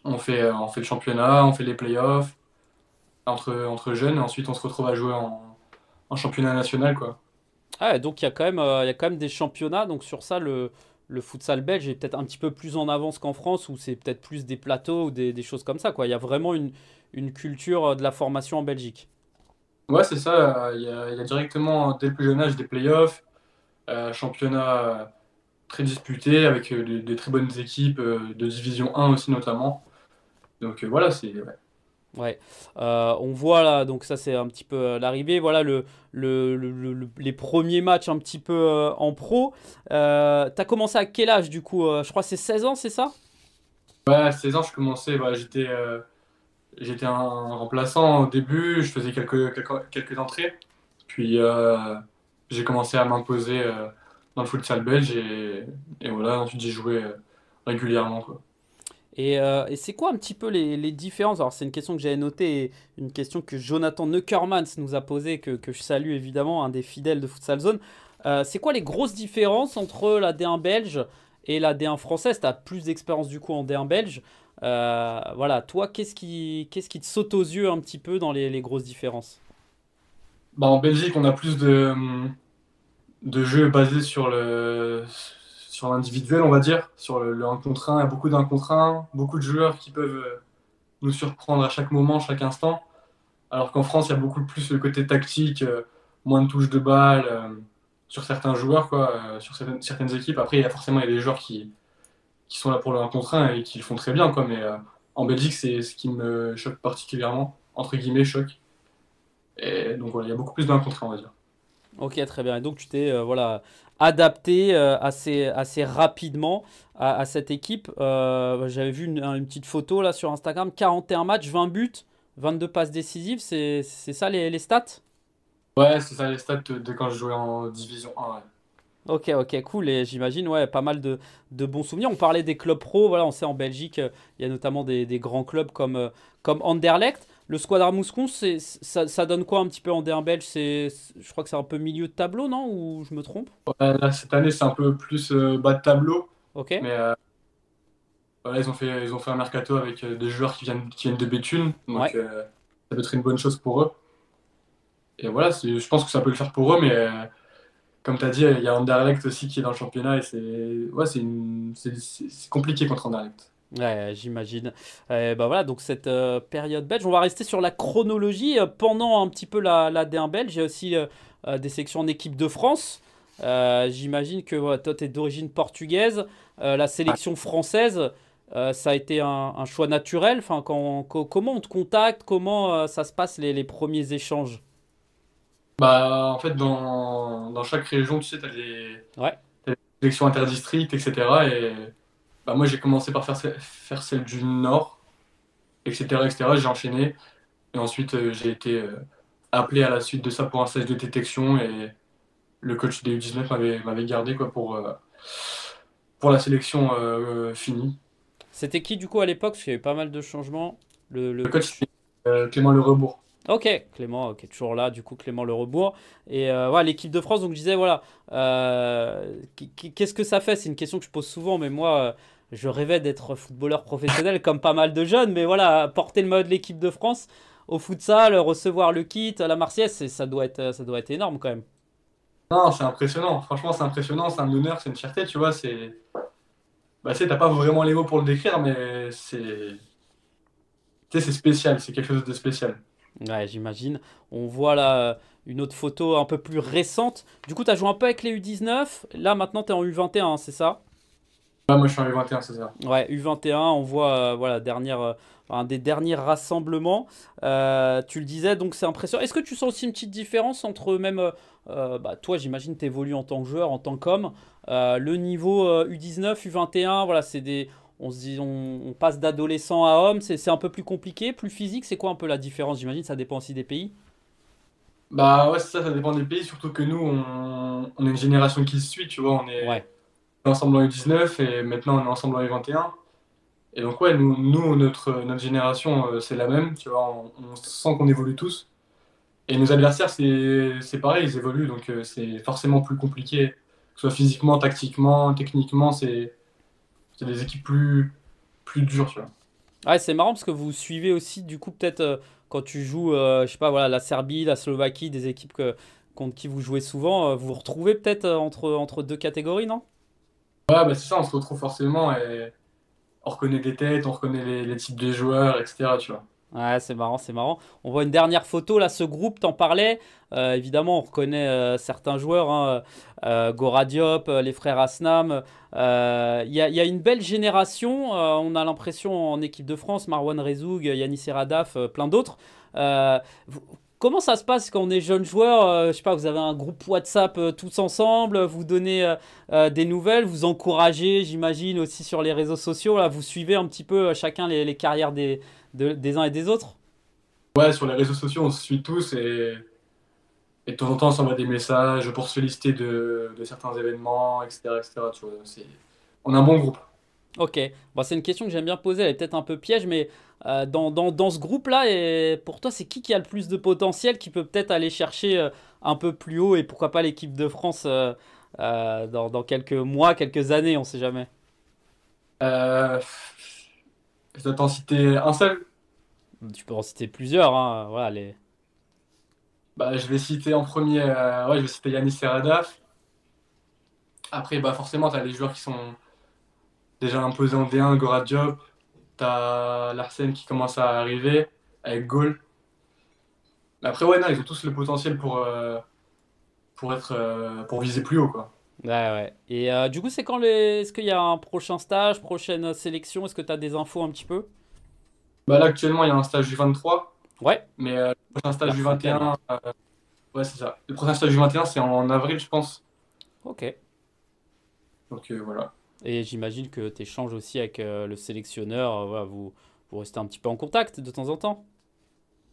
On fait le championnat, on fait les playoffs entre jeunes et ensuite on se retrouve à jouer en championnat national, quoi. Ah, ouais, donc il y a quand même des championnats. Donc sur ça, le futsal belge est peut-être un petit peu plus en avance qu'en France, où c'est peut-être plus des plateaux ou des choses comme ça, quoi. Il y a vraiment une culture de la formation en Belgique. Ouais, c'est ça. Il y a directement dès le plus jeune âge des playoffs, championnat très disputé avec des très bonnes équipes de division 1 aussi notamment. Donc voilà, ouais. Ouais. On voit là, donc ça c'est un petit peu l'arrivée. Voilà les premiers matchs un petit peu en pro. T'as commencé à quel âge du coup? Je crois que c'est 16 ans, c'est ça? Ouais, à 16 ans, je commençais, bah, j'étais un remplaçant au début, je faisais quelques entrées. Puis j'ai commencé à m'imposer dans le futsal belge et voilà, ensuite j'ai joué régulièrement, quoi. Et c'est quoi un petit peu les différences? Alors, c'est une question que j'avais notée, et une question que Jonathan Neukermans nous a posée, que je salue évidemment, un des fidèles de Futsal Zone. C'est quoi les grosses différences entre la D1 belge et la D1 française? Tu as plus d'expérience du coup en D1 belge. Voilà, toi, qu'est-ce qui te saute aux yeux un petit peu dans les grosses différences? Bah, en Belgique, on a plus de jeux basés sur l'individuel, on va dire, sur le 1 contre 1. Il y a beaucoup d'1 contre 1, beaucoup de joueurs qui peuvent nous surprendre à chaque moment, chaque instant. Alors qu'en France, il y a beaucoup plus le côté tactique, moins de touches de balle sur certains joueurs, quoi, sur certaines équipes. Après, il y a des joueurs qui sont là pour le 1 contre 1 et qui le font très bien, quoi. Mais en Belgique, c'est ce qui me choque particulièrement, entre guillemets, choque. Et donc voilà, il y a beaucoup plus d'un contre 1, on va dire. Ok, très bien. Et donc tu t'es voilà, adapté assez rapidement à cette équipe. J'avais vu une petite photo là sur Instagram, 41 matchs, 20 buts, 22 passes décisives. C'est ça les stats? Ouais, c'est ça les stats de quand je jouais en Division 1. Ouais. Ok, ok, cool. Et j'imagine, ouais, pas mal de bons souvenirs. On parlait des clubs pro. Voilà, on sait en Belgique, il y a notamment des grands clubs comme Anderlecht. Le Squadra Mouskon, ça donne quoi un petit peu en D1 belge? Je crois que c'est un peu milieu de tableau, non? Ou je me trompe? Ouais, là, cette année, c'est un peu plus bas de tableau, Ok. mais voilà, ils ont fait un mercato avec des joueurs qui viennent de Béthune, donc Ouais. ça peut être une bonne chose pour eux. Et voilà, je pense que ça peut le faire pour eux, mais comme tu as dit, il y a Anderlecht aussi qui est dans le championnat et c'est compliqué contre Anderlecht. Ouais, j'imagine. Bah voilà, donc cette période belge, on va rester sur la chronologie. Pendant un petit peu la D1 belge, il y a aussi des sections en équipe de France. J'imagine que voilà, toi, tu es d'origine portugaise. La sélection française, ça a été un choix naturel. Enfin, comment on te contacte? Comment ça se passe les premiers échanges? Bah, en fait, dans chaque région, tu sais, tu as Ouais, des sélections interdistricts, etc. Et bah, moi, j'ai commencé par faire celle du Nord, etc., etc. J'ai enchaîné. Et ensuite, j'ai été appelé à la suite de ça pour un stage de détection. Et le coach des U19 m'avait gardé quoi, pour la sélection finie. c'était qui du coup à l'époque? Parce qu'il y a eu pas mal de changements. Le Le coach, coach. c'était Clément Le Rebourg. Ok, Clément, ok, toujours là, du coup, Clément Le Rebourg. Et voilà, l'équipe de France, donc je disais, voilà, qu'est-ce que ça fait? C'est une question que je pose souvent, mais moi, je rêvais d'être footballeur professionnel comme pas mal de jeunes, mais voilà, porter le maillot de l'équipe de France au futsal, recevoir le kit, la Marseillaise, ça doit être énorme quand même. Non, c'est impressionnant. Franchement, c'est impressionnant. C'est un honneur, c'est une fierté, tu vois. Bah, tu sais, t'as pas vraiment les mots pour le décrire, mais tu sais, c'est spécial. C'est quelque chose de spécial. Ouais, j'imagine. On voit là une autre photo un peu plus récente. Du coup, tu as joué un peu avec les U19. Là, maintenant, tu es en U21, c'est ça? Là, moi, je suis en U21, c'est ça. Ouais, U21, on voit voilà, un des derniers rassemblements. Tu le disais, donc c'est impressionnant. Est-ce que tu sens aussi une petite différence entre même, bah, toi j'imagine tu évolues en tant que joueur, en tant qu'homme, le niveau U19, U21, voilà, on se dit, on passe d'adolescent à homme, c'est un peu plus compliqué, plus physique, c'est quoi un peu la différence? J'imagine ça dépend aussi des pays. Bah ouais, c'est ça, ça dépend des pays. Surtout que nous, on est une génération qui se suit, tu vois. On Ouais. est ensemble en U19 et maintenant on est ensemble en U21. Et donc, ouais, nous notre génération, c'est la même, tu vois. On sent qu'on évolue tous. Et nos adversaires, c'est pareil, ils évoluent. Donc, c'est forcément plus compliqué, que ce soit physiquement, tactiquement, techniquement. C'est des équipes plus dures, tu vois. Ouais, c'est marrant parce que vous suivez aussi, du coup, peut-être quand tu joues, je sais pas, voilà, la Serbie, la Slovaquie, des équipes contre qui vous jouez souvent, vous vous retrouvez peut-être entre deux catégories, non? Ouais, bah c'est ça, on se retrouve forcément et on reconnaît des têtes, on reconnaît les types de joueurs, etc. Tu vois. Ouais, c'est marrant, c'est marrant. On voit une dernière photo, là, ce groupe, t'en parlais. Évidemment, on reconnaît certains joueurs, hein, Gora Diop, les frères Asnam. Il y a une belle génération. On a l'impression en équipe de France, Marwan Rezoug, Yanis Radaf, plein d'autres. Euh, vous- Comment ça se passe quand on est jeune joueur? Je sais pas, vous avez un groupe WhatsApp tous ensemble, vous donnez des nouvelles, vous encouragez, j'imagine, aussi sur les réseaux sociaux. Là, vous suivez un petit peu chacun les carrières des uns et des autres? Ouais, sur les réseaux sociaux, on se suit tous et de temps en temps, on s'envoie des messages pour se féliciter de certains événements, etc., etc. Tu vois, on a un bon groupe. Ok, bon, c'est une question que j'aime bien poser, elle est peut-être un peu piège, mais dans ce groupe-là, et pour toi, c'est qui a le plus de potentiel, qui peut peut-être aller chercher un peu plus haut, et pourquoi pas l'équipe de France dans quelques mois, quelques années, on sait jamais. Euh, je dois t'en citer un seul. Tu peux en citer plusieurs, hein, voilà, les... Bah, je vais citer en premier, ouais, je vais citer Yanis Serradaf. Après, bah, forcément, tu as les joueurs qui sont déjà imposés en D1, Goran Diop. Tu as Larsen qui commence à arriver avec Gaulle. Mais après, ouais, non, ils ont tous le potentiel pour viser plus haut, quoi. Ouais, ouais. Et du coup, c'est quand est-ce qu'il y a un prochain stage, prochaine sélection? Est-ce que tu as des infos un petit peu? Bah, là, actuellement, il y a un stage du 23, Ouais, mais le prochain stage la du fontaine. 21, ouais, c'est ça. Le prochain stage du 21, c'est en avril, je pense. Ok. Donc voilà. Et j'imagine que tu échanges aussi avec le sélectionneur. Voilà, vous restez un petit peu en contact de temps en temps.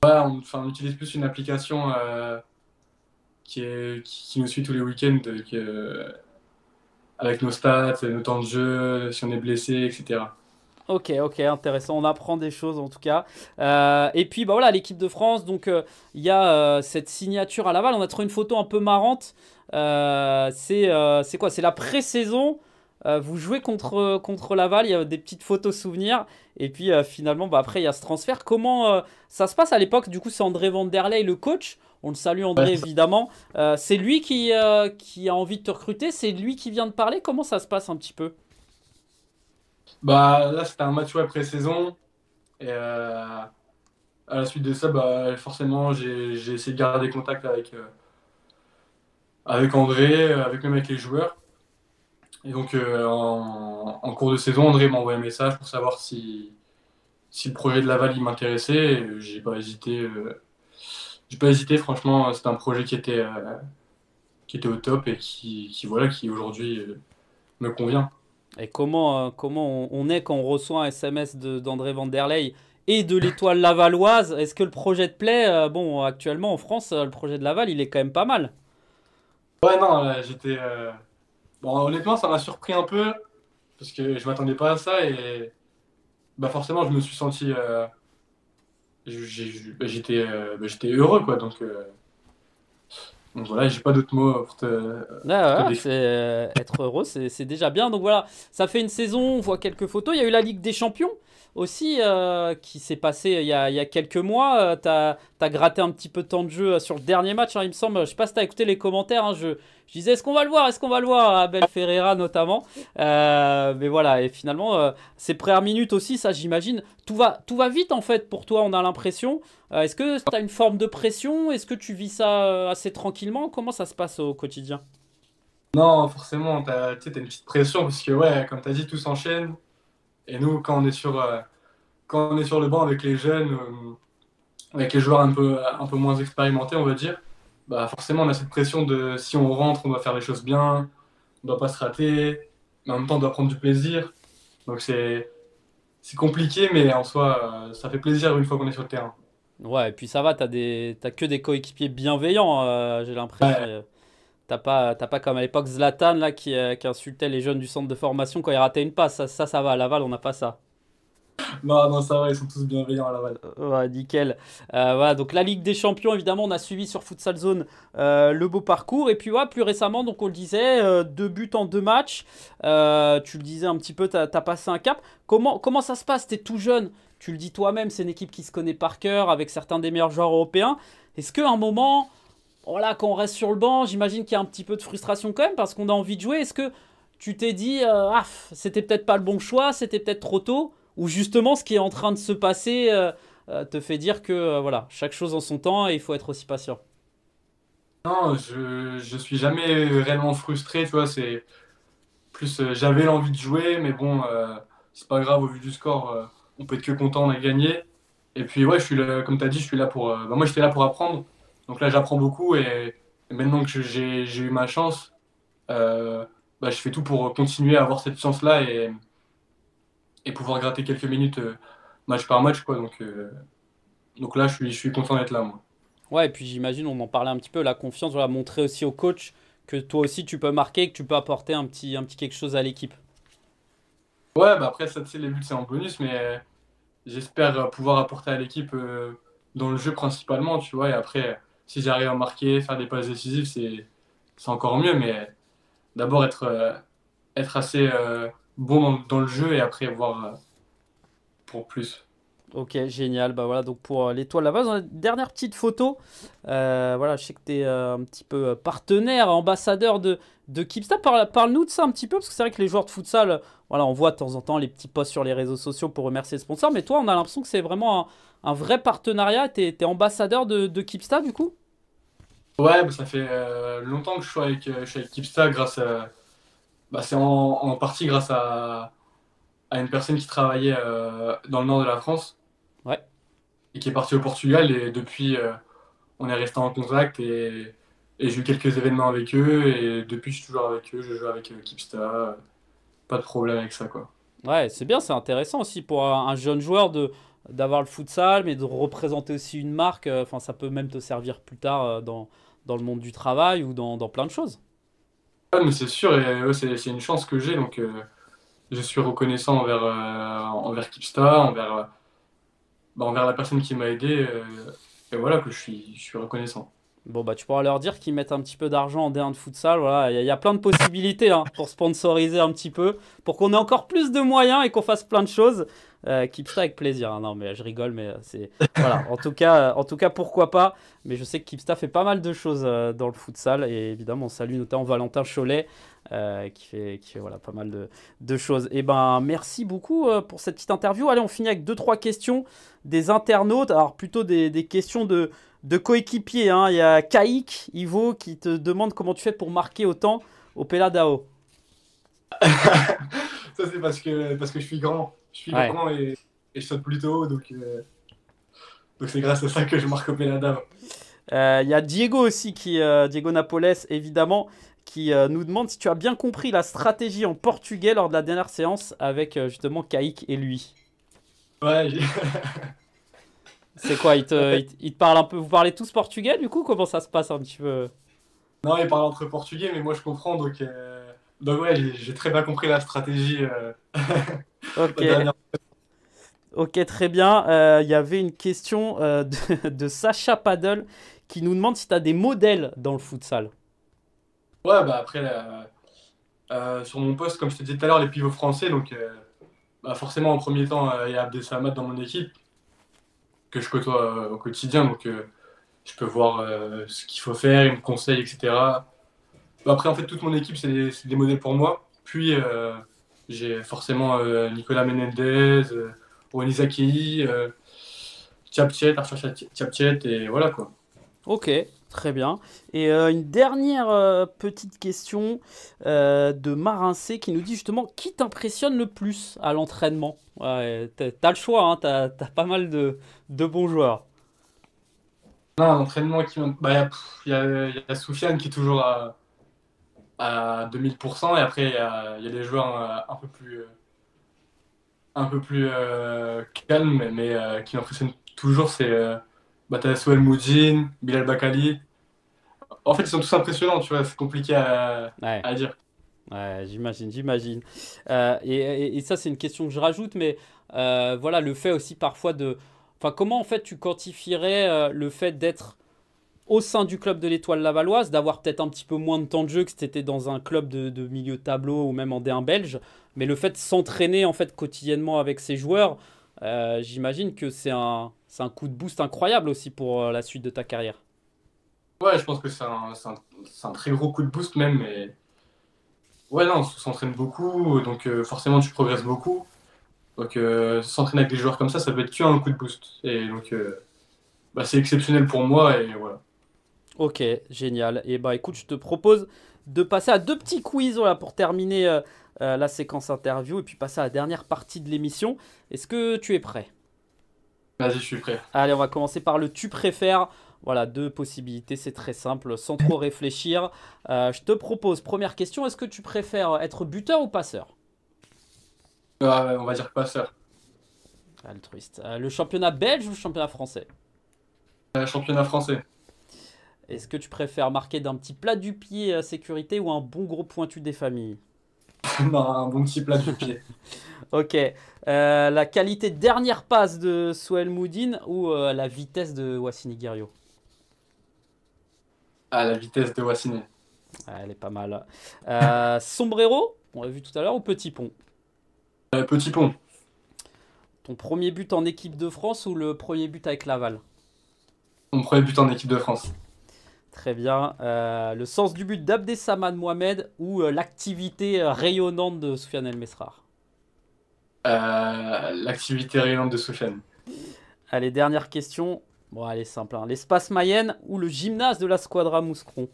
Ouais, on utilise plus une application qui nous suit tous les week-ends, avec nos stats, nos temps de jeu, si on est blessé, etc. Ok, ok, intéressant. On apprend des choses en tout cas. Et puis bah voilà, l'équipe de France. Donc il y a cette signature à Laval. On a trouvé une photo un peu marrante. C'est quoi? C'est la pré-saison. Vous jouez contre Laval. Il y a des petites photos souvenirs. Et puis finalement, bah, après il y a ce transfert. Comment ça se passe à l'époque? Du coup, c'est André Van der Leyen, le coach. On le salue, Ouais, André, c'est ça. évidemment. C'est lui qui a envie de te recruter. C'est lui qui vient de parler. Comment ça se passe un petit peu? Bah, là, c'était un match ouais, pré-saison. Et à la suite de ça, bah, forcément, j'ai essayé de garder contact avec André, même avec les joueurs. Et donc, en cours de saison, André m'a envoyé un message pour savoir si le projet de Laval il m'intéressait. Et j'ai pas hésité. J'ai pas hésité, franchement, c'était un projet qui était au top et voilà, qui aujourd'hui me convient. Et comment on est quand on reçoit un SMS d'André Van der Leyen et de l'Étoile Lavalloise? Est-ce que le projet te plaît? Bon, actuellement en France, le projet de Laval, il est quand même pas mal. Ouais, non, là, j'étais. Bon, honnêtement, ça m'a surpris un peu parce que je m'attendais pas à ça et bah forcément, je me suis senti. J'étais heureux, quoi. Donc voilà, j'ai pas d'autres mots Ouais, pour te ouais, décrire. c'est être heureux, c'est déjà bien. Donc voilà, ça fait une saison, on voit quelques photos. Il y a eu la Ligue des Champions aussi qui s'est passée il y a quelques mois. T'as gratté un petit peu de temps de jeu sur le dernier match, hein, il me semble. Je sais pas si t'as écouté les commentaires, hein, je disais est-ce qu'on va le voir, est-ce qu'on va le voir, Abel Ferreira notamment. Mais voilà, et finalement, ces premières minutes aussi, ça j'imagine, tout va vite en fait pour toi, on a l'impression. Est-ce que tu as une forme de pression? Est-ce que tu vis ça assez tranquillement? Comment ça se passe au quotidien? Non, forcément, tu sais, t'as une petite pression parce que, ouais, comme tu as dit, tout s'enchaîne. Et nous, quand on est sur le banc avec les jeunes, avec les joueurs un peu moins expérimentés, on va dire, bah forcément, on a cette pression de si on rentre, on doit faire les choses bien, on doit pas se rater, mais en même temps, on doit prendre du plaisir. Donc c'est compliqué, mais en soi, ça fait plaisir une fois qu'on est sur le terrain. Ouais, et puis ça va, t'as que des coéquipiers bienveillants, j'ai l'impression. Ouais. T'as pas comme à l'époque Zlatan là, qui insultait les jeunes du centre de formation quand ils rataient une passe. Ça va. À Laval, on n'a pas ça. Non, non, ça va, ils sont tous bienveillants à Laval. Ouais, nickel. Voilà, donc la Ligue des Champions, évidemment, on a suivi sur Futsal Zone le beau parcours. Et puis, ouais, plus récemment, donc on le disait, 2 buts en 2 matchs. Tu le disais un petit peu, t'as passé un cap. Comment ça se passe? T'es tout jeune. Tu le dis toi-même, c'est une équipe qui se connaît par cœur avec certains des meilleurs joueurs européens. Est-ce qu'à un moment, voilà, quand on reste sur le banc, j'imagine qu'il y a un petit peu de frustration quand même parce qu'on a envie de jouer. Est-ce que tu t'es dit, c'était peut-être pas le bon choix, c'était peut-être trop tôt? Ou justement, ce qui est en train de se passer te fait dire que voilà, chaque chose en son temps et il faut être aussi patient. Non, je suis jamais réellement frustré, tu vois, c'est plus j'avais l'envie de jouer, mais bon, c'est pas grave au vu du score, on peut être que content, on a gagné. Et puis ouais, je suis là, comme tu as dit, je suis là bah, moi j'étais là pour apprendre, donc là j'apprends beaucoup et maintenant que j'ai eu ma chance, bah, je fais tout pour continuer à avoir cette chance-là et pouvoir gratter quelques minutes match par match, quoi. Donc là, je suis content d'être là, moi. Ouais, et puis j'imagine, on en parlait un petit peu, la confiance, voilà, montrer aussi au coach que toi aussi tu peux marquer, que tu peux apporter un petit quelque chose à l'équipe. Ouais, bah après, ça, tu sais, les buts, c'est en bonus, mais j'espère pouvoir apporter à l'équipe dans le jeu principalement, tu vois. Et après, si j'arrive à marquer, faire des passes décisives, c'est encore mieux. Mais d'abord, être assez bon dans le jeu et après voir pour plus. Ok, génial. Bah voilà, donc pour l'étoile Lavalloise, on a une dernière petite photo. Voilà, je sais que tu es un petit peu partenaire, ambassadeur de Keepsta. Parle-nous de ça un petit peu, parce que c'est vrai que les joueurs de futsal, voilà, on voit de temps en temps les petits posts sur les réseaux sociaux pour remercier les sponsors, mais toi, on a l'impression que c'est vraiment un vrai partenariat. Tu es ambassadeur de Keepsta, du coup? Ouais, bah, ça fait longtemps que je suis avec Kipsta c'est en partie grâce à une personne qui travaillait dans le nord de la France Ouais. et qui est partie au Portugal. Et depuis, on est resté en contact et j'ai eu quelques événements avec eux. Et depuis, je suis toujours avec eux. Je joue avec Kipsta. Pas de problème avec ça, quoi. Ouais, c'est bien, c'est intéressant aussi pour un jeune joueur d'avoir le futsal, mais de représenter aussi une marque. Enfin, ça peut même te servir plus tard dans le monde du travail ou dans plein de choses. Ouais, mais c'est sûr, et ouais, c'est une chance que j'ai. Donc, je suis reconnaissant envers Kipsta, envers la personne qui m'a aidé. Et voilà, que je suis reconnaissant. Bon, bah, tu pourras leur dire qu'ils mettent un petit peu d'argent en D1 de futsal. Voilà, il y a plein de possibilités hein, pour sponsoriser un petit peu, pour qu'on ait encore plus de moyens et qu'on fasse plein de choses. Keepsta avec plaisir, hein. Non, mais je rigole, mais c'est voilà. En tout cas, pourquoi pas. Mais je sais que Keepsta fait pas mal de choses dans le futsal et évidemment, on salue notamment Valentin Cholet qui fait voilà pas mal de choses. Et ben, merci beaucoup pour cette petite interview. Allez, on finit avec deux trois questions des internautes. Alors plutôt des questions de coéquipiers, hein. Il y a Kaïk, Ivo, qui te demande comment tu fais pour marquer autant au Peladao. Ça, c'est parce que je suis grand. Je suis Ouais. grand et je saute plutôt haut. Donc c'est grâce à ça que je marque au Pénada. Il y a Diego aussi, Diego Napoles, évidemment, qui nous demande si tu as bien compris la stratégie en portugais lors de la dernière séance avec justement Kaïk et lui. Ouais, C'est quoi, il te, ouais. il, te il te parle un peu, vous parlez tous portugais du coup? Comment ça se passe un petit peu? Non, il parle entre portugais, mais moi je comprends. Donc ouais, j'ai très bien compris la stratégie Ok, la dernière. ok, très bien. Il y avait une question de Sacha Paddle qui nous demande si tu as des modèles dans le futsal. Ouais, bah après, sur mon poste, comme je te disais tout à l'heure, les pivots français. Donc forcément, en premier temps, il y a Abdel Samad dans mon équipe, que je côtoie au quotidien. Donc je peux voir ce qu'il faut faire, il me conseille, etc. Après, en fait, toute mon équipe, c'est des modèles pour moi. Puis, j'ai forcément Nicolas Menendez, Ronny Zakei, Tchapchet, Arshad Tchapchet, et voilà quoi. Ok, très bien. Et une dernière petite question de Marin C qui nous dit justement qui t'impressionne le plus à l'entraînement? Ouais, t'as le choix, hein, t'as pas mal de bons joueurs. Non, un entraînement bah, il y a Soufiane qui est toujours à 2000%, et après, il y a des joueurs un peu plus calmes, mais qui m'impressionnent toujours. T'as Souel Moudjine, Bilal Bakali. En fait, ils sont tous impressionnants, tu vois, c'est compliqué Ouais, à dire. ouais, j'imagine. Et ça, c'est une question que je rajoute, mais voilà, le fait aussi parfois de. Enfin, comment en fait tu quantifierais le fait d'être au sein du club de l'Étoile Lavalloise, d'avoir peut-être un petit peu moins de temps de jeu que si tu étais dans un club de milieu de tableau ou même en D1 belge, mais le fait de s'entraîner en fait quotidiennement avec ces joueurs, j'imagine que c'est un coup de boost incroyable aussi pour la suite de ta carrière. Ouais, je pense que c'est un très gros coup de boost même, mais ouais, non, on s'entraîne beaucoup, donc forcément tu progresses beaucoup. Donc s'entraîner avec des joueurs comme ça peut être que un coup de boost. Et donc c'est exceptionnel pour moi, et voilà. Ok, génial. Et bah écoute, je te propose de passer à deux petits quiz voilà, pour terminer la séquence interview et puis passer à la dernière partie de l'émission. Est-ce que tu es prêt? Vas-y, je suis prêt. Allez, on va commencer par le tu préfères. Voilà, deux possibilités, c'est très simple, sans trop réfléchir. Je te propose, première question, est-ce que tu préfères être buteur ou passeur? On va dire passeur. Altruiste. Le championnat belge ou le championnat français? Championnat français. Est-ce que tu préfères marquer d'un petit plat du pied à sécurité ou un bon gros pointu des familles? Non, un bon petit plat du pied. Ok. La qualité de dernière passe de Soel Moudine ou la vitesse de Wassini Guerriero? À la vitesse de Wassiné. Elle est pas mal. Sombrero, on l'a vu tout à l'heure, ou petit pont? Petit pont. Ton premier but en équipe de France ou le premier but avec Laval? Mon premier but en équipe de France. Très bien. Le sens du but d'Abdessamad Mohamed ou l'activité rayonnante de Soufiane El Mesrar? L'activité rayonnante de Soufiane. Allez, dernière question. Bon, allez, simple, hein. L'espace Mayenne ou le gymnase de la Squadra Mouscron?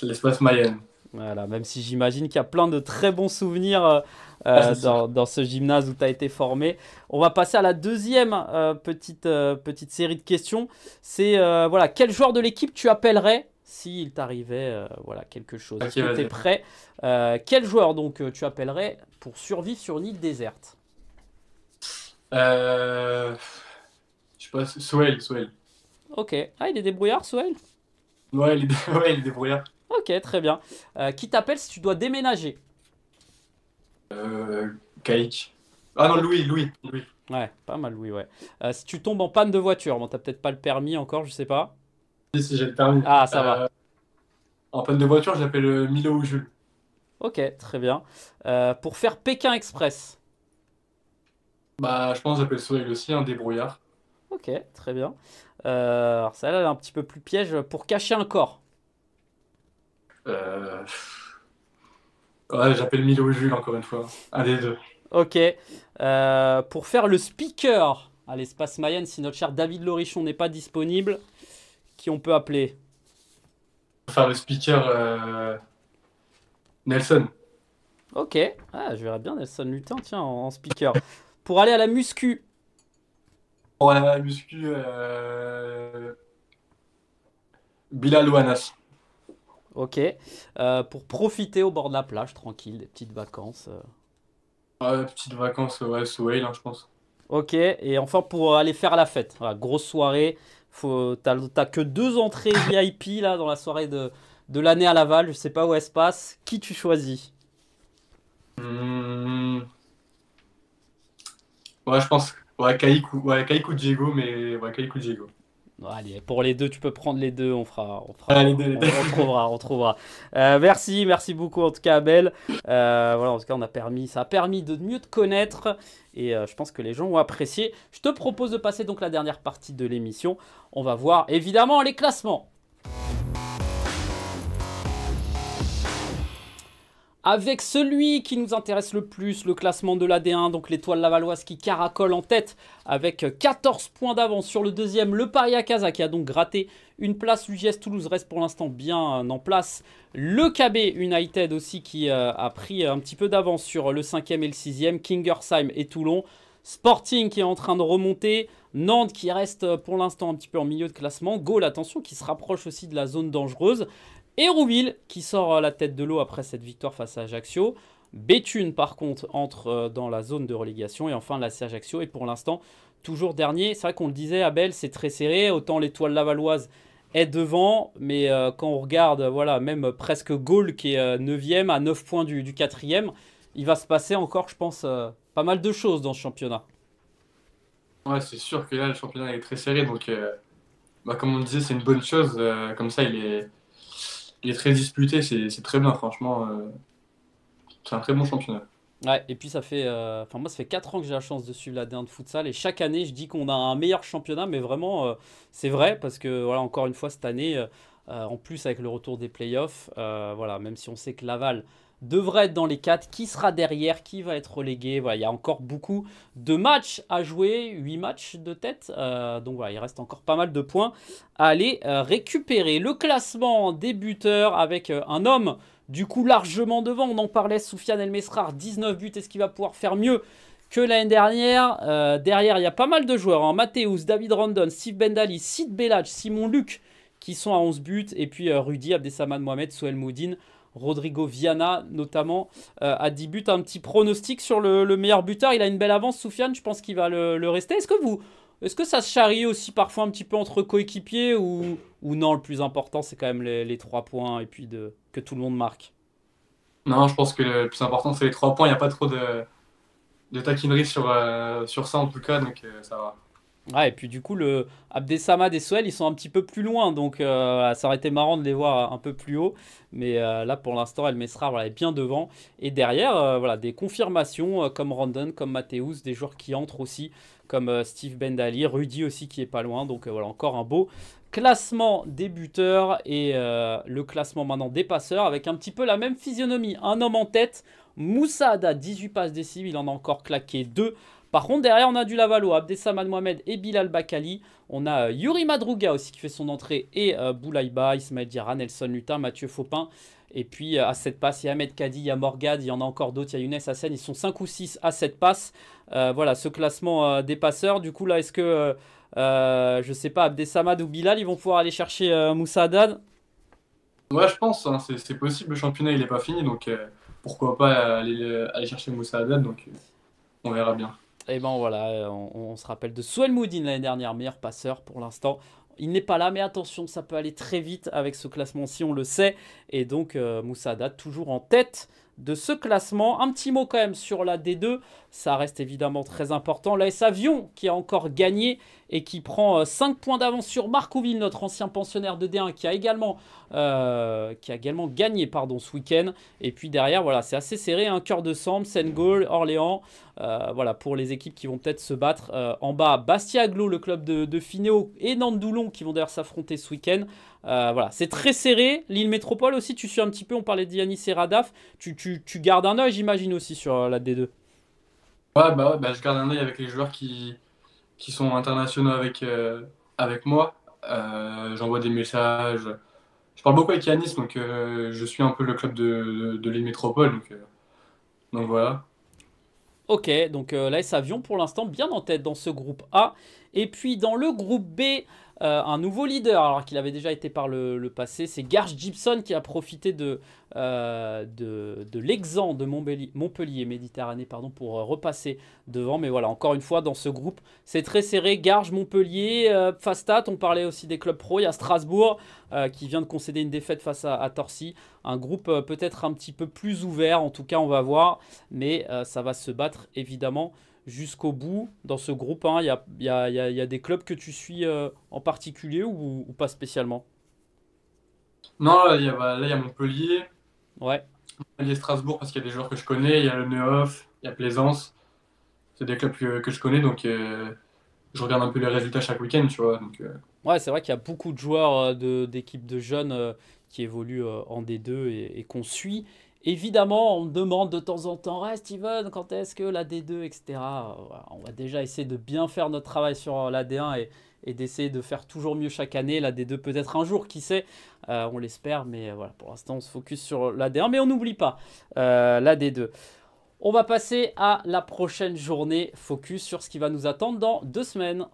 L'espace Mayenne. Voilà, même si j'imagine qu'il y a plein de très bons souvenirs C'est sûr. dans ce gymnase où tu as été formé. On va passer à la deuxième petite série de questions. C'est voilà, quel joueur de l'équipe tu appellerais s'il t'arrivait voilà, quelque chose? Ok, Est-ce que tu es vas-y. prêt? Quel joueur donc tu appellerais pour survivre sur une île déserte? Je sais pas, Souhail. Ok. Ah, il est débrouillard, Souhail? Ouais, ouais, il est débrouillard. Ok, très bien. Qui t'appelle si tu dois déménager? Kaïk. Ah non, Louis. Ouais, pas mal, oui, ouais. Si tu tombes en panne de voiture, bon, t'as peut-être pas le permis encore, je sais pas. Si j'ai le permis. Ah, ça va. En panne de voiture, j'appelle Milo ou Jules. Ok, très bien. Pour faire Pékin Express. Bah, je pense que j'appelle Souhail aussi, un débrouillard. Ok, très bien. Alors, ça là, elle est un petit peu plus piège. Pour cacher un corps. Euh, Ouais, j'appelle Milo ou Jules encore une fois. Un des deux. Ok. Pour faire le speaker à l'espace Mayenne, si notre cher David Lorichon n'est pas disponible, qui on peut appeler? Pour faire le speaker, Nelson. Ok. Ah, je verrais bien Nelson Lutin, tiens, en speaker. Pour aller à la muscu. Pour la muscu, Bilal ou Anas. Ok. Pour profiter au bord de la plage, tranquille, des petites vacances. Ouais, petites vacances, ouais, Souhail, hein, je pense. Ok. Et enfin, pour aller faire la fête. Voilà, grosse soirée. T'as que 2 entrées VIP là dans la soirée de l'année à Laval. Je sais pas où elle se passe. Qui tu choisis? Hmm, Ouais, je pense. Ouais, Kaïk ou Diego, mais ouais, Kaïk ou Diego. Bon, allez, pour les deux, tu peux prendre les deux. Ah, les deux, les deux. On trouvera. Merci beaucoup en tout cas, Abel. Voilà, en tout cas, ça a permis de mieux te connaître et je pense que les gens ont apprécié. Je te propose de passer donc la dernière partie de l'émission. On va voir évidemment les classements. Avec celui qui nous intéresse le plus, le classement de la D1, donc l'étoile lavalloise qui caracole en tête avec 14 points d'avance sur le deuxième, le Paris Casa qui a donc gratté une place. L'UGS Toulouse reste pour l'instant bien en place. Le KB United aussi qui a pris un petit peu d'avance sur le cinquième et le sixième. Kingersheim et Toulon. Sporting qui est en train de remonter. Nantes qui reste pour l'instant un petit peu en milieu de classement. Gaulle, attention, qui se rapproche aussi de la zone dangereuse. Et Rouville qui sort la tête de l'eau après cette victoire face à Ajaccio. Béthune par contre entre dans la zone de relégation. Et enfin l'AC Ajaccio est pour l'instant toujours dernier. C'est vrai qu'on le disait, Abel, c'est très serré. Autant l'étoile lavalloise est devant. Mais quand on regarde, voilà, même presque Gaulle qui est 9e à 9 points du 4e. Il va se passer encore, je pense, pas mal de choses dans ce championnat. Ouais, c'est sûr que là, le championnat est très serré. Donc, bah, comme on disait, c'est une bonne chose. Comme ça, il est très disputé. C'est très bien, franchement. C'est un très bon championnat. Ouais, et puis ça fait, moi ça fait 4 ans que j'ai la chance de suivre la D1 de futsal et chaque année je dis qu'on a un meilleur championnat, mais vraiment c'est vrai parce que voilà, encore une fois cette année, en plus avec le retour des playoffs, voilà, même si on sait que Laval devrait être dans les 4, qui sera derrière, qui va être relégué, voilà, il y a encore beaucoup de matchs à jouer, 8 matchs de tête, donc voilà, il reste encore pas mal de points à aller récupérer. Le classement des buteurs avec un homme du coup, largement devant, on en parlait, Soufiane El Mesrar, 19 buts. Est-ce qu'il va pouvoir faire mieux que l'année dernière? Derrière, il y a pas mal de joueurs. Hein. Mathéus, David Randon, Steve Bendali, Sid Bellage, Simon Luc, qui sont à 11 buts. Et puis Rudy, Abdessamad Mohamed, Souel Moudine, Rodrigo Viana, notamment, à 10 buts. Un petit pronostic sur le meilleur buteur. Il a une belle avance, Soufiane. Je pense qu'il va le rester. Est-ce que ça se charrie aussi parfois un petit peu entre coéquipiers ou non, le plus important, c'est quand même les 3 points et puis que tout le monde marque? Non, je pense que le plus important, c'est les 3 points. Il n'y a pas trop de taquinerie sur ça, en tout cas. Donc, ça va. Ouais, et puis du coup, le Abdessamad et Soel, ils sont un petit peu plus loin. Donc ça aurait été marrant de les voir un peu plus haut. Mais là, pour l'instant, El Mesrar voilà, est bien devant. Et derrière, voilà, des confirmations comme Rondon, comme Mathéus, des joueurs qui entrent aussi, comme Steve Bendali, Rudy aussi qui est pas loin. Donc voilà, encore un beau classement des buteurs et le classement maintenant des passeurs avec un petit peu la même physionomie. Un homme en tête, Moussa Haddad, 18 passes décisives, il en a encore claqué 2. Par contre, derrière, on a du Lavalo, Abdessamad Mohamed et Bilal Bakali. On a Yuri Madruga aussi qui fait son entrée et Boulaïba, Ismaël Diarra, Nelson Lutin, Mathieu Faupin. Et puis à 7 passes, il y a Ahmed Kadi, il y a Morgade, il y en a encore d'autres, il y a Younes Hassen. Ils sont 5 ou 6 à 7 passes. Voilà ce classement des passeurs. Du coup, là, est-ce que, je sais pas, Abdessamad ou Bilal, ils vont pouvoir aller chercher Moussa Haddad? Ouais, je pense, hein, c'est possible. Le championnat, il n'est pas fini, donc pourquoi pas aller chercher Moussa Haddad. Donc on verra bien. Et ben voilà, on se rappelle de Souel Moudine l'année dernière, meilleur passeur pour l'instant. Il n'est pas là, mais attention, ça peut aller très vite avec ce classement-ci, on le sait. Et donc, Moussa Haddad toujours en tête de ce classement. Un petit mot quand même sur la D2, ça reste évidemment très important. L'AS Avion qui a encore gagné et qui prend 5 points d'avance sur Marcouville, notre ancien pensionnaire de D1 qui a également gagné ce week-end. Et puis derrière, voilà, c'est assez serré, un cœur de Sambre, Seine-Gaulle, Orléans. Voilà, pour les équipes qui vont peut-être se battre. En bas, Bastia-Aglo, le club de Finéo et Nantes-Doulon qui vont d'ailleurs s'affronter ce week-end. Voilà, c'est très serré. Lille Métropole aussi, tu suis un petit peu, on parlait d'Yanis et Radaf. Tu gardes un œil, j'imagine, aussi sur la D2. Ouais, je garde un œil avec les joueurs qui sont internationaux avec moi. J'envoie des messages. Je parle beaucoup avec Yanis, donc je suis un peu le club de l'île Métropole. Donc voilà. Ok, donc l'AS Avion pour l'instant bien en tête dans ce groupe A. Et puis dans le groupe B, un nouveau leader, alors qu'il avait déjà été par le passé, c'est Garge Gibson qui a profité de l'exempt de Montpellier Méditerranée pour repasser devant. Mais voilà, encore une fois, dans ce groupe, c'est très serré. Garge, Montpellier, Fastat, on parlait aussi des clubs pro. Il y a Strasbourg qui vient de concéder une défaite face à Torcy. Un groupe peut-être un petit peu plus ouvert, en tout cas on va voir. Mais ça va se battre évidemment jusqu'au bout. Dans ce groupe 1, il y a des clubs que tu suis en particulier ou pas spécialement? Non, là, il y a Montpellier. Ouais. Montpellier, Strasbourg, parce qu'il y a des joueurs que je connais. Il y a le Neuhoff, il y a Plaisance. C'est des clubs que je connais, donc je regarde un peu les résultats chaque week-end, tu vois. Ouais, c'est vrai qu'il y a beaucoup de joueurs d'équipes de jeunes qui évoluent en D2 et qu'on suit. Évidemment, on me demande de temps en temps, ouais, Steven, quand est-ce que la D2, etc. Voilà, on va déjà essayer de bien faire notre travail sur la D1 et d'essayer de faire toujours mieux chaque année. La D2 peut-être un jour, qui sait, on l'espère, mais voilà, pour l'instant on se focus sur la D1, mais on n'oublie pas la D2. On va passer à la prochaine journée, focus sur ce qui va nous attendre dans 2 semaines.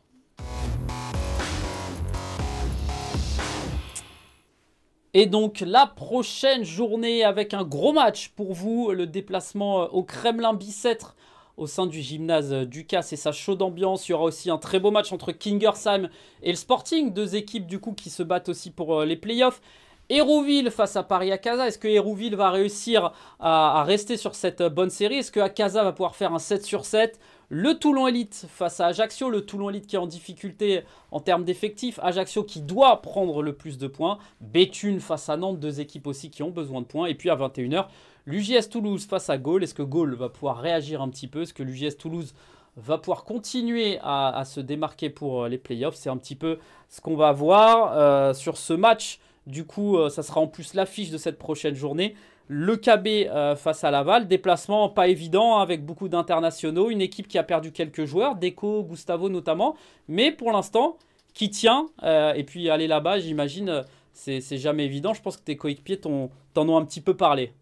Et donc la prochaine journée avec un gros match pour vous, le déplacement au Kremlin Bicêtre au sein du gymnase Ducasse et sa chaude ambiance. Il y aura aussi un très beau match entre Kingersheim et le Sporting, 2 équipes du coup qui se battent aussi pour les playoffs. Hérouville face à Paris Akaza. Est-ce que Hérouville va réussir à rester sur cette bonne série? Est-ce que Akaza va pouvoir faire un 7 sur 7? Le Toulon Elite face à Ajaccio. Le Toulon Elite qui est en difficulté en termes d'effectifs. Ajaccio qui doit prendre le plus de points. Béthune face à Nantes. 2 équipes aussi qui ont besoin de points. Et puis à 21 h, l'UJS Toulouse face à Gaulle. Est-ce que Gaulle va pouvoir réagir un petit peu? Est-ce que l'UJS Toulouse va pouvoir continuer à se démarquer pour les playoffs? C'est un petit peu ce qu'on va voir sur ce match. Du coup, ça sera en plus l'affiche de cette prochaine journée. Le KB face à Laval. Déplacement pas évident avec beaucoup d'internationaux. Une équipe qui a perdu quelques joueurs. Deco, Gustavo notamment. Mais pour l'instant, qui tient. Et puis aller là-bas, j'imagine, c'est jamais évident. Je pense que tes coéquipiers t'en ont un petit peu parlé.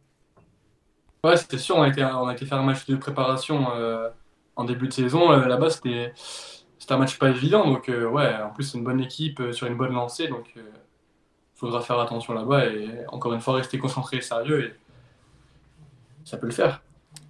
Ouais, c'était sûr, on a été faire un match de préparation en début de saison. Là-bas, c'était un match pas évident. Donc, ouais, en plus, c'est une bonne équipe sur une bonne lancée. Donc, faudra faire attention là-bas et encore une fois, rester concentré et sérieux. Et ça peut le faire.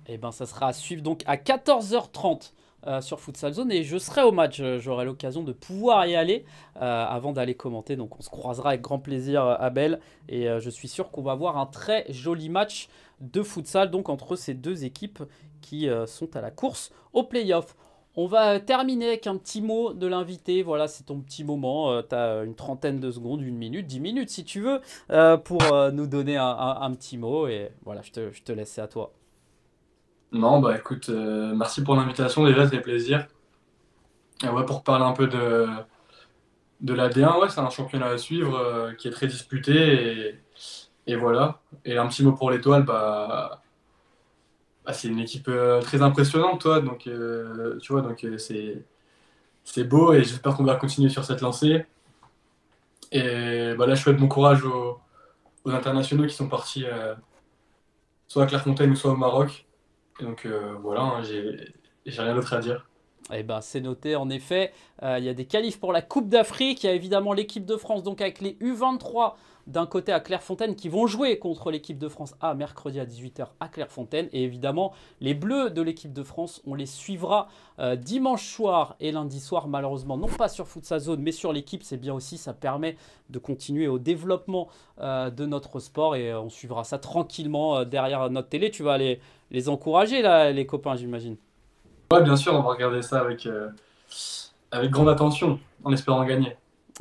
Et ben, ça sera à suivre donc à 14 h 30 sur Futsal Zone. Et je serai au match. J'aurai l'occasion de pouvoir y aller avant d'aller commenter. Donc, on se croisera avec grand plaisir, Abel. Et je suis sûr qu'on va avoir un très joli match de futsal donc entre ces 2 équipes qui sont à la course au play-off. On va terminer avec un petit mot de l'invité. Voilà, c'est ton petit moment. Tu as une trentaine de secondes, 1 minute, 10 minutes si tu veux, pour nous donner un petit mot. Et voilà, je te laisse, c'est à toi. Non, bah écoute, merci pour l'invitation, déjà, ça fait plaisir. Et ouais, pour parler un peu de la D1, ouais, c'est un championnat à suivre qui est très disputé. Et voilà. Et un petit mot pour l'Étoile, c'est une équipe très impressionnante, toi. Donc, tu vois, donc c'est beau et j'espère qu'on va continuer sur cette lancée. Et bah, là, je souhaite bon courage aux internationaux qui sont partis soit à Clairefontaine ou soit au Maroc. Et donc voilà, hein, j'ai rien d'autre à dire. Eh ben, c'est noté, en effet. Il y a des qualifs pour la Coupe d'Afrique. Il y a évidemment l'équipe de France, donc avec les U23 d'un côté à Clairefontaine, qui vont jouer contre l'équipe de France à mercredi à 18 h à Clairefontaine. Et évidemment, les Bleus de l'équipe de France, on les suivra dimanche soir et lundi soir, malheureusement, non pas sur Futsal Zone, mais sur l'équipe. C'est bien aussi, ça permet de continuer au développement de notre sport. Et on suivra ça tranquillement derrière notre télé. Tu vas aller les encourager, là, les copains, j'imagine. Ouais, bien sûr, on va regarder ça avec grande attention, en espérant gagner.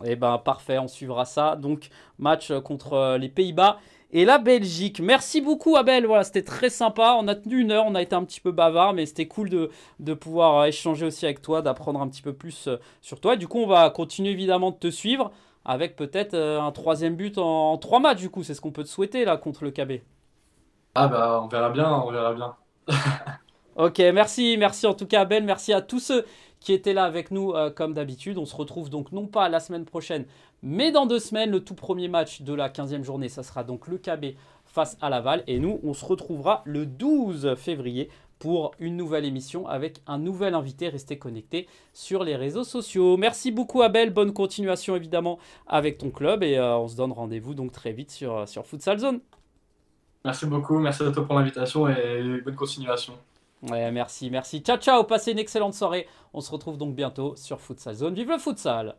Eh ben parfait, on suivra ça. Donc match contre les Pays-Bas et la Belgique. Merci beaucoup Abel, voilà, c'était très sympa. On a tenu 1 heure, on a été un petit peu bavard, mais c'était cool de pouvoir échanger aussi avec toi, d'apprendre un petit peu plus sur toi. Du coup, on va continuer évidemment de te suivre avec peut-être un 3e but en 3 matchs. Du coup, c'est ce qu'on peut te souhaiter là contre le KB. Ah bah on verra bien, on verra bien. Ok, merci en tout cas Abel, merci à tous ceux qui étaient là avec nous comme d'habitude. On se retrouve donc non pas la semaine prochaine, mais dans 2 semaines. Le tout premier match de la 15e journée, ça sera donc le KB face à Laval. Et nous, on se retrouvera le 12 février pour une nouvelle émission avec un nouvel invité. Restez connectés sur les réseaux sociaux. Merci beaucoup Abel, bonne continuation évidemment avec ton club. Et on se donne rendez-vous donc très vite sur Futsal Zone. Merci beaucoup, merci à toi pour l'invitation et bonne continuation. Ouais, merci. Ciao, ciao. Passez une excellente soirée. On se retrouve donc bientôt sur Futsal Zone. Vive le futsal!